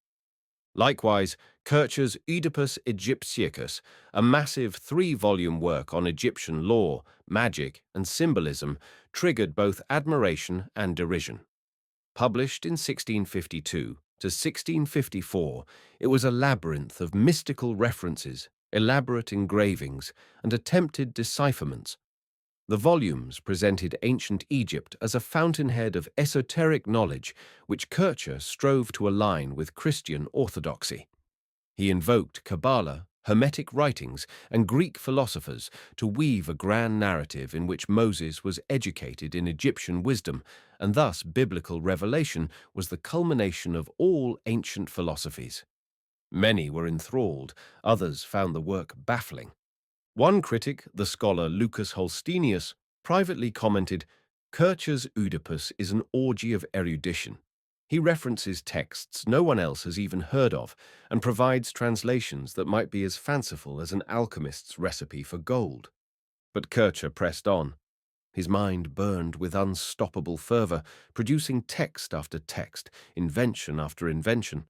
Likewise, Kircher's Oedipus Egyptiacus, a massive 3-volume work on Egyptian lore, magic, and symbolism, triggered both admiration and derision. Published in 1652 to 1654, it was a labyrinth of mystical references, elaborate engravings, and attempted decipherments. The volumes presented ancient Egypt as a fountainhead of esoteric knowledge which Kircher strove to align with Christian orthodoxy. He invoked Kabbalah, Hermetic writings, and Greek philosophers to weave a grand narrative in which Moses was educated in Egyptian wisdom, and thus biblical revelation was the culmination of all ancient philosophies. Many were enthralled, others found the work baffling. One critic, the scholar Lucas Holstenius, privately commented, "Kircher's Oedipus is an orgy of erudition. He references texts no one else has even heard of and provides translations that might be as fanciful as an alchemist's recipe for gold." But Kircher pressed on. His mind burned with unstoppable fervor, producing text after text, invention after invention.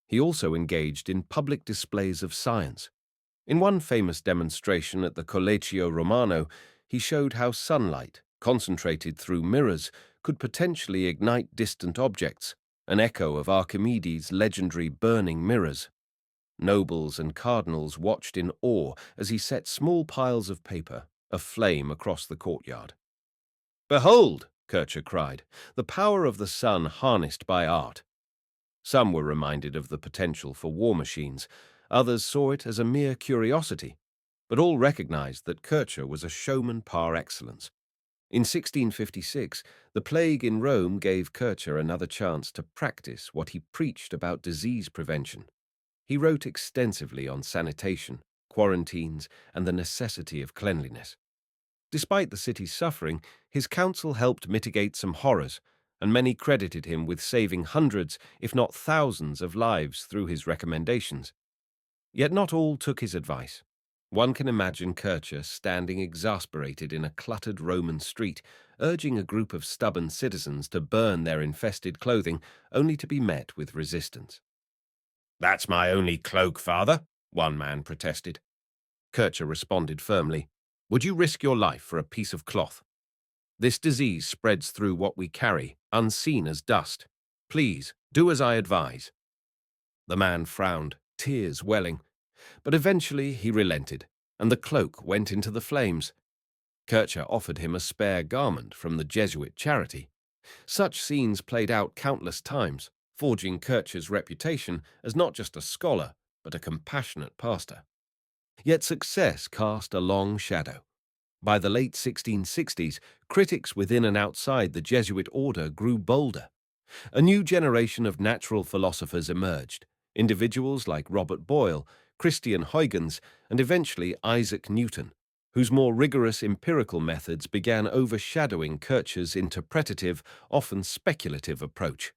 He also engaged in public displays of science. In one famous demonstration at the Collegio Romano, he showed how sunlight, concentrated through mirrors, could potentially ignite distant objects, an echo of Archimedes' legendary burning mirrors. Nobles and cardinals watched in awe as he set small piles of paper aflame across the courtyard. "Behold," Kircher cried, "the power of the sun harnessed by art." Some were reminded of the potential for war machines. Others saw it as a mere curiosity, but all recognized that Kircher was a showman par excellence. In 1656, the plague in Rome gave Kircher another chance to practice what he preached about disease prevention. He wrote extensively on sanitation, quarantines, and the necessity of cleanliness. Despite the city's suffering, his counsel helped mitigate some horrors, and many credited him with saving hundreds, if not thousands, of lives through his recommendations. Yet not all took his advice. One can imagine Kircher standing exasperated in a cluttered Roman street, urging a group of stubborn citizens to burn their infested clothing, only to be met with resistance. "That's my only cloak, Father," one man protested. Kircher responded firmly, "Would you risk your life for a piece of cloth? This disease spreads through what we carry, unseen as dust. Please, do as I advise." The man frowned, tears welling. But eventually he relented, and the cloak went into the flames. Kircher offered him a spare garment from the Jesuit charity. Such scenes played out countless times, forging Kircher's reputation as not just a scholar, but a compassionate pastor. Yet success cast a long shadow. By the late 1660s, critics within and outside the Jesuit order grew bolder. A new generation of natural philosophers emerged, individuals like Robert Boyle, Christian Huygens, and eventually Isaac Newton, whose more rigorous empirical methods began overshadowing Kircher's interpretative, often speculative approach.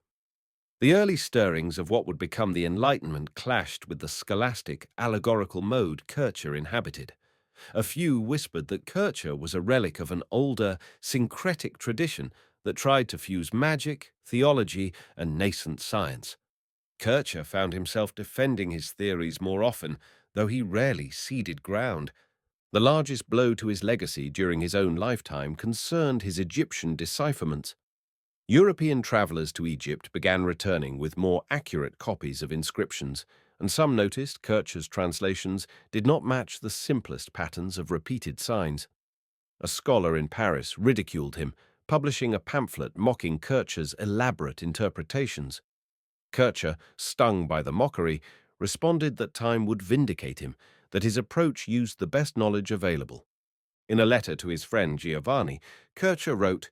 The early stirrings of what would become the Enlightenment clashed with the scholastic, allegorical mode Kircher inhabited. A few whispered that Kircher was a relic of an older, syncretic tradition that tried to fuse magic, theology, and nascent science. Kircher found himself defending his theories more often, though he rarely ceded ground. The largest blow to his legacy during his own lifetime concerned his Egyptian decipherments. European travelers to Egypt began returning with more accurate copies of inscriptions, and some noticed Kircher's translations did not match the simplest patterns of repeated signs. A scholar in Paris ridiculed him, publishing a pamphlet mocking Kircher's elaborate interpretations. Kircher, stung by the mockery, responded that time would vindicate him, that his approach used the best knowledge available. In a letter to his friend Giovanni, Kircher wrote,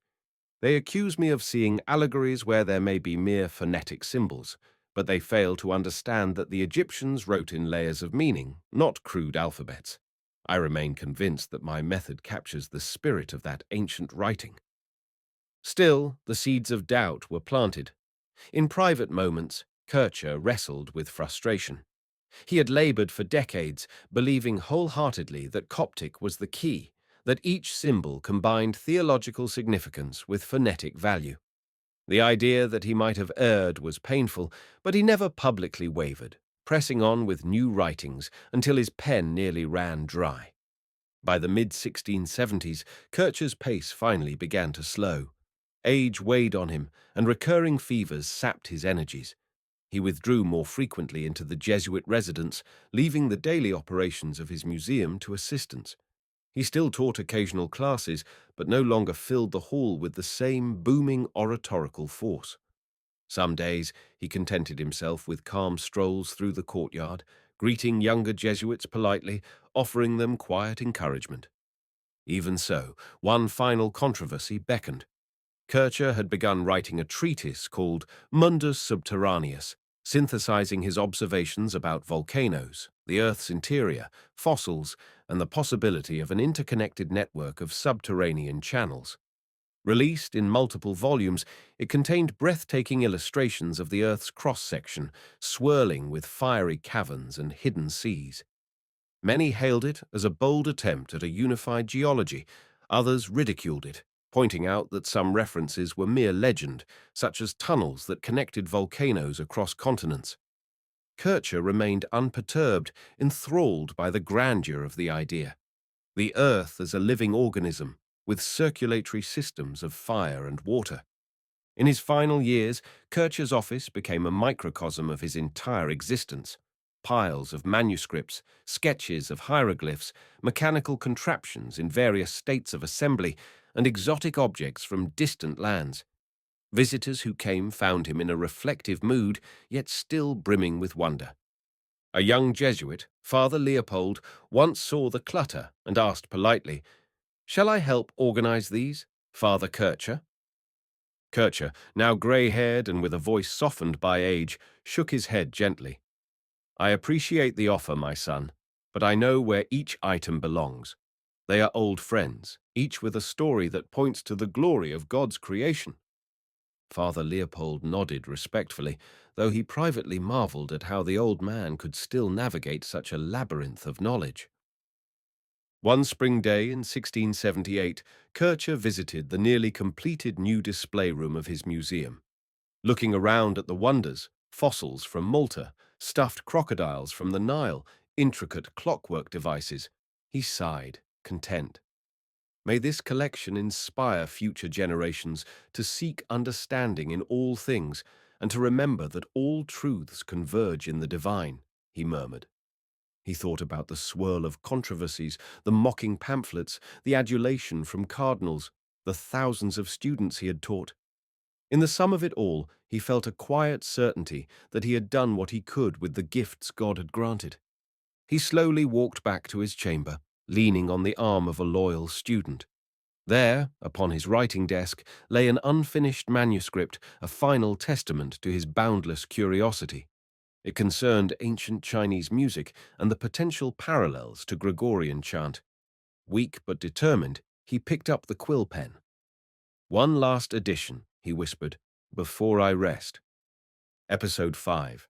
"They accuse me of seeing allegories where there may be mere phonetic symbols, but they fail to understand that the Egyptians wrote in layers of meaning, not crude alphabets. I remain convinced that my method captures the spirit of that ancient writing." Still, the seeds of doubt were planted. In private moments, Kircher wrestled with frustration. He had labored for decades, believing wholeheartedly that Coptic was the key, that each symbol combined theological significance with phonetic value. The idea that he might have erred was painful, but he never publicly wavered, pressing on with new writings until his pen nearly ran dry. By the mid-1670s, Kircher's pace finally began to slow. Age weighed on him, and recurring fevers sapped his energies. He withdrew more frequently into the Jesuit residence, leaving the daily operations of his museum to assistants. He still taught occasional classes, but no longer filled the hall with the same booming oratorical force. Some days he contented himself with calm strolls through the courtyard, greeting younger Jesuits politely, offering them quiet encouragement. Even so, one final controversy beckoned. Kircher had begun writing a treatise called Mundus Subterraneus, synthesizing his observations about volcanoes, the Earth's interior, fossils, and the possibility of an interconnected network of subterranean channels. Released in multiple volumes, it contained breathtaking illustrations of the Earth's cross-section, swirling with fiery caverns and hidden seas. Many hailed it as a bold attempt at a unified geology, others ridiculed it, pointing out that some references were mere legend, such as tunnels that connected volcanoes across continents. Kircher remained unperturbed, enthralled by the grandeur of the idea. The Earth as a living organism, with circulatory systems of fire and water. In his final years, Kircher's office became a microcosm of his entire existence. Piles of manuscripts, sketches of hieroglyphs, mechanical contraptions in various states of assembly, and exotic objects from distant lands. Visitors who came found him in a reflective mood, yet still brimming with wonder. A young Jesuit, Father Leopold, once saw the clutter and asked politely, "Shall I help organize these, Father Kircher?" Kircher, now grey-haired and with a voice softened by age, shook his head gently. "I appreciate the offer, my son, but I know where each item belongs. They are old friends, each with a story that points to the glory of God's creation." Father Leopold nodded respectfully, though he privately marveled at how the old man could still navigate such a labyrinth of knowledge. One spring day in 1678, Kircher visited the nearly completed new display room of his museum. Looking around at the wonders, fossils from Malta, stuffed crocodiles from the Nile, intricate clockwork devices, he sighed, content. May this collection inspire future generations to seek understanding in all things and to remember that all truths converge in the divine, he murmured. He thought about the swirl of controversies, the mocking pamphlets, the adulation from cardinals, the thousands of students he had taught. In the sum of it all, he felt a quiet certainty that he had done what he could with the gifts God had granted. He slowly walked back to his chamber, leaning on the arm of a loyal student. There, upon his writing desk, lay an unfinished manuscript, a final testament to his boundless curiosity. It concerned ancient Chinese music and the potential parallels to Gregorian chant. Weak but determined, he picked up the quill pen. "One last edition," he whispered, "before I rest." Episode 5.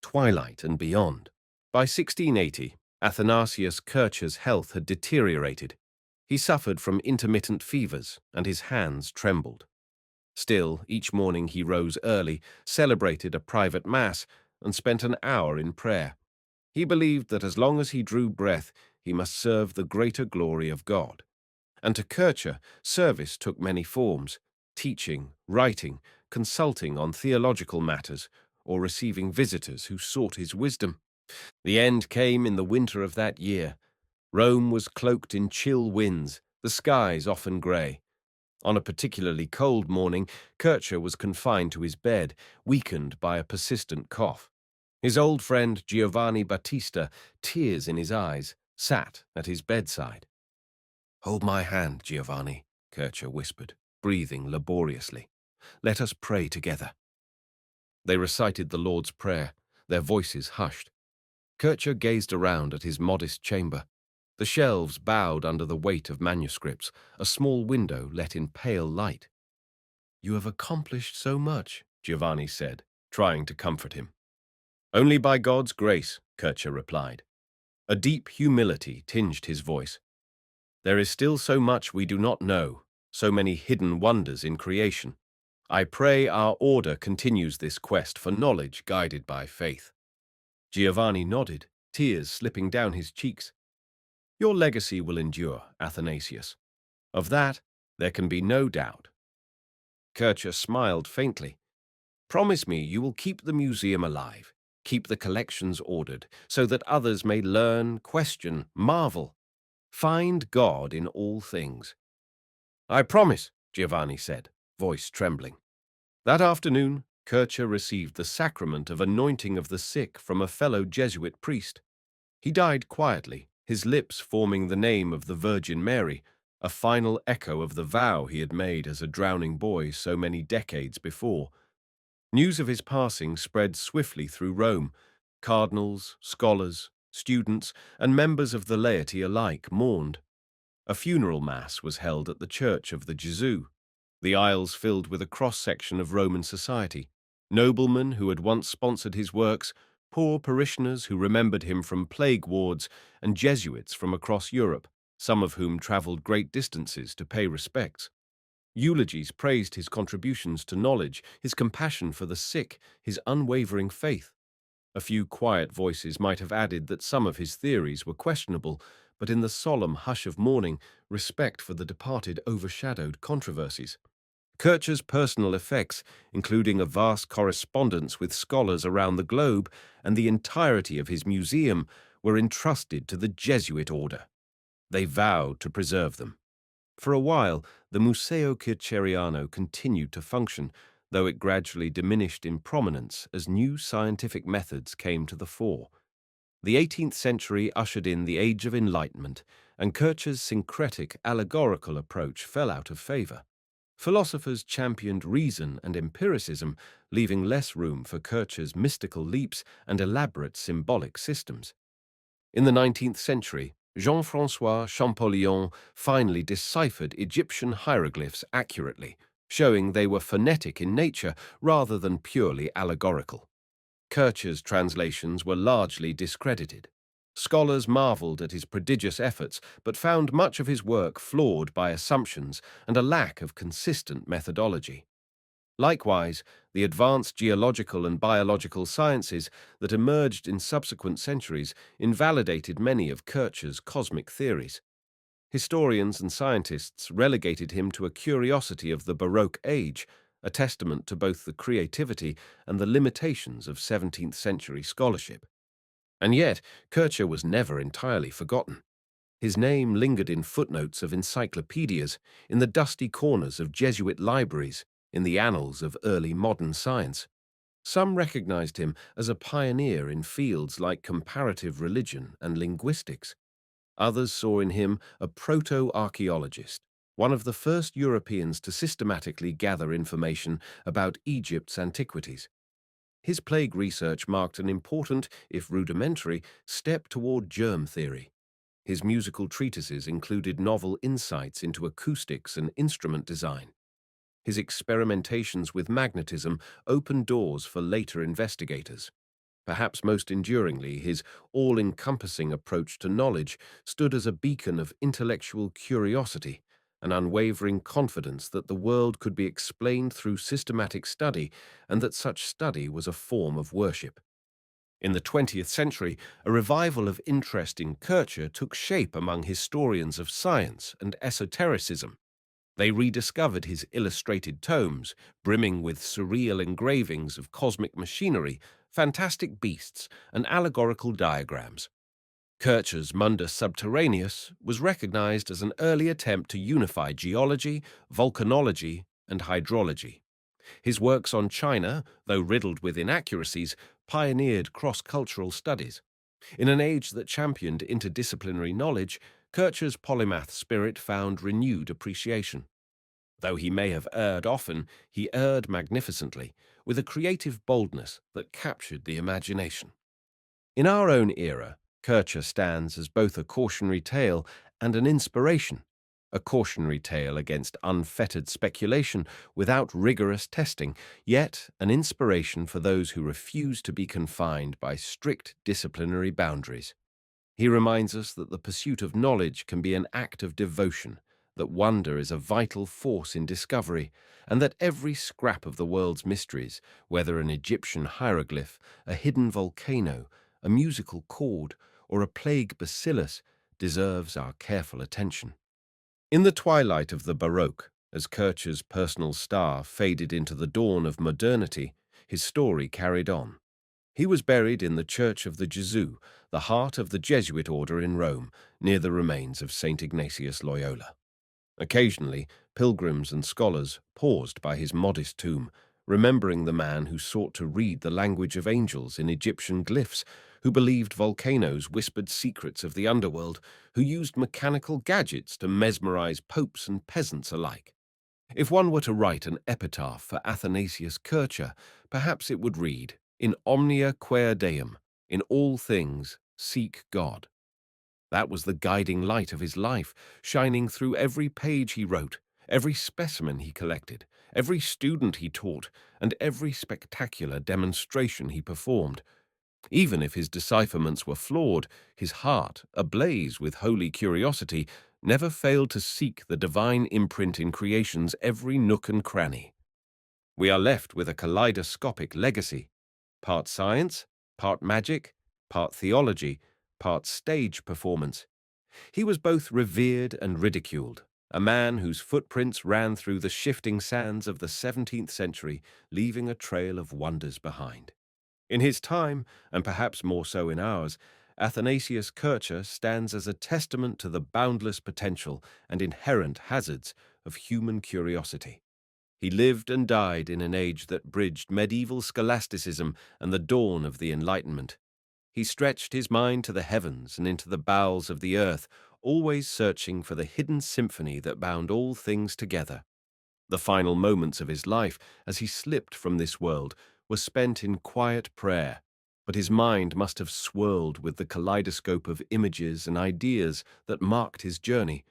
Twilight and Beyond. By 1680, Athanasius Kircher's health had deteriorated. He suffered from intermittent fevers, and his hands trembled. Still, each morning he rose early, celebrated a private mass, and spent an hour in prayer. He believed that as long as he drew breath, he must serve the greater glory of God. And to Kircher, service took many forms: teaching, writing, consulting on theological matters, or receiving visitors who sought his wisdom. The end came in the winter of that year. Rome was cloaked in chill winds, the skies often grey. On a particularly cold morning, Kircher was confined to his bed, weakened by a persistent cough. His old friend Giovanni Battista, tears in his eyes, sat at his bedside. "Hold my hand, Giovanni," Kircher whispered, breathing laboriously. "Let us pray together." They recited the Lord's Prayer, their voices hushed. Kircher gazed around at his modest chamber. The shelves bowed under the weight of manuscripts, a small window let in pale light. "You have accomplished so much," Giovanni said, trying to comfort him. "Only by God's grace," Kircher replied. A deep humility tinged his voice. "There is still so much we do not know, so many hidden wonders in creation. I pray our order continues this quest for knowledge guided by faith." Giovanni nodded, tears slipping down his cheeks. "Your legacy will endure, Athanasius. Of that, there can be no doubt." Kircher smiled faintly. "Promise me you will keep the museum alive, keep the collections ordered, so that others may learn, question, marvel. Find God in all things." "I promise," Giovanni said, voice trembling. That afternoon, Kircher received the sacrament of anointing of the sick from a fellow Jesuit priest. He died quietly, his lips forming the name of the Virgin Mary, a final echo of the vow he had made as a drowning boy so many decades before. News of his passing spread swiftly through Rome. Cardinals, scholars, students, and members of the laity alike mourned. A funeral mass was held at the Church of the Jesuit, the aisles filled with a cross-section of Roman society: noblemen who had once sponsored his works, poor parishioners who remembered him from plague wards, and Jesuits from across Europe, some of whom traveled great distances to pay respects. Eulogies praised his contributions to knowledge, his compassion for the sick, his unwavering faith. A few quiet voices might have added that some of his theories were questionable, but in the solemn hush of mourning, respect for the departed overshadowed controversies. Kircher's personal effects, including a vast correspondence with scholars around the globe and the entirety of his museum, were entrusted to the Jesuit order. They vowed to preserve them. For a while, the Museo Kircheriano continued to function, though it gradually diminished in prominence as new scientific methods came to the fore. The 18th century ushered in the Age of Enlightenment, and Kircher's syncretic, allegorical approach fell out of favor. Philosophers championed reason and empiricism, leaving less room for Kircher's mystical leaps and elaborate symbolic systems. In the 19th century, Jean-François Champollion finally deciphered Egyptian hieroglyphs accurately, showing they were phonetic in nature rather than purely allegorical. Kircher's translations were largely discredited. Scholars marveled at his prodigious efforts, but found much of his work flawed by assumptions and a lack of consistent methodology. Likewise, the advanced geological and biological sciences that emerged in subsequent centuries invalidated many of Kircher's cosmic theories. Historians and scientists relegated him to a curiosity of the Baroque age, a testament to both the creativity and the limitations of 17th century scholarship. And yet, Kircher was never entirely forgotten. His name lingered in footnotes of encyclopedias, in the dusty corners of Jesuit libraries, in the annals of early modern science. Some recognized him as a pioneer in fields like comparative religion and linguistics. Others saw in him a proto-archaeologist, one of the first Europeans to systematically gather information about Egypt's antiquities. His plague research marked an important, if rudimentary, step toward germ theory. His musical treatises included novel insights into acoustics and instrument design. His experimentations with magnetism opened doors for later investigators. Perhaps most enduringly, his all-encompassing approach to knowledge stood as a beacon of intellectual curiosity, an unwavering confidence that the world could be explained through systematic study and that such study was a form of worship. In the 20th century, a revival of interest in Kircher took shape among historians of science and esotericism. They rediscovered his illustrated tomes, brimming with surreal engravings of cosmic machinery, fantastic beasts, and allegorical diagrams. Kircher's Mundus Subterraneus was recognized as an early attempt to unify geology, volcanology, and hydrology. His works on China, though riddled with inaccuracies, pioneered cross-cultural studies. In an age that championed interdisciplinary knowledge, Kircher's polymath spirit found renewed appreciation. Though he may have erred often, he erred magnificently, with a creative boldness that captured the imagination. In our own era, Kircher stands as both a cautionary tale and an inspiration, a cautionary tale against unfettered speculation without rigorous testing, yet an inspiration for those who refuse to be confined by strict disciplinary boundaries. He reminds us that the pursuit of knowledge can be an act of devotion, that wonder is a vital force in discovery, and that every scrap of the world's mysteries, whether an Egyptian hieroglyph, a hidden volcano, a musical chord, or a plague bacillus, deserves our careful attention. In the twilight of the Baroque, as Kircher's personal star faded into the dawn of modernity, his story carried on. He was buried in the Church of the Jesuit, the heart of the Jesuit order in Rome, near the remains of St. Ignatius Loyola. Occasionally, pilgrims and scholars paused by his modest tomb, remembering the man who sought to read the language of angels in Egyptian glyphs, who believed volcanoes whispered secrets of the underworld, who used mechanical gadgets to mesmerize popes and peasants alike. If one were to write an epitaph for Athanasius Kircher, perhaps it would read, "In omnia quae deum, in all things seek God." That was the guiding light of his life, shining through every page he wrote, every specimen he collected, every student he taught, and every spectacular demonstration he performed. Even if his decipherments were flawed, his heart, ablaze with holy curiosity, never failed to seek the divine imprint in creation's every nook and cranny. We are left with a kaleidoscopic legacy, part science, part magic, part theology, part stage performance. He was both revered and ridiculed, a man whose footprints ran through the shifting sands of the 17th century, leaving a trail of wonders behind. In his time, and perhaps more so in ours, Athanasius Kircher stands as a testament to the boundless potential and inherent hazards of human curiosity. He lived and died in an age that bridged medieval scholasticism and the dawn of the Enlightenment. He stretched his mind to the heavens and into the bowels of the earth, always searching for the hidden symphony that bound all things together. The final moments of his life, as he slipped from this world, were spent in quiet prayer, but his mind must have swirled with the kaleidoscope of images and ideas that marked his journey.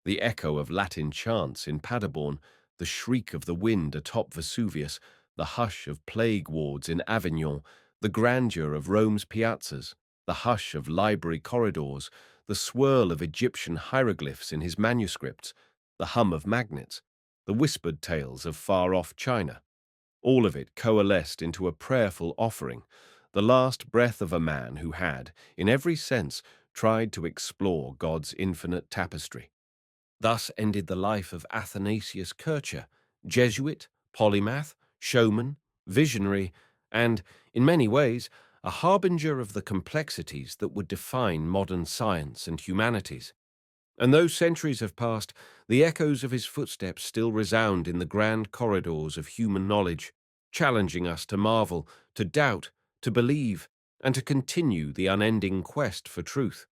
The echo of Latin chants in Paderborn, the shriek of the wind atop Vesuvius, the hush of plague wards in Avignon, the grandeur of Rome's piazzas, the hush of library corridors, the swirl of Egyptian hieroglyphs in his manuscripts, the hum of magnets, the whispered tales of far-off China. All of it coalesced into a prayerful offering, the last breath of a man who had, in every sense, tried to explore God's infinite tapestry. Thus ended the life of Athanasius Kircher, Jesuit, polymath, showman, visionary, and, in many ways, a harbinger of the complexities that would define modern science and humanities. And though centuries have passed, the echoes of his footsteps still resound in the grand corridors of human knowledge, challenging us to marvel, to doubt, to believe, and to continue the unending quest for truth.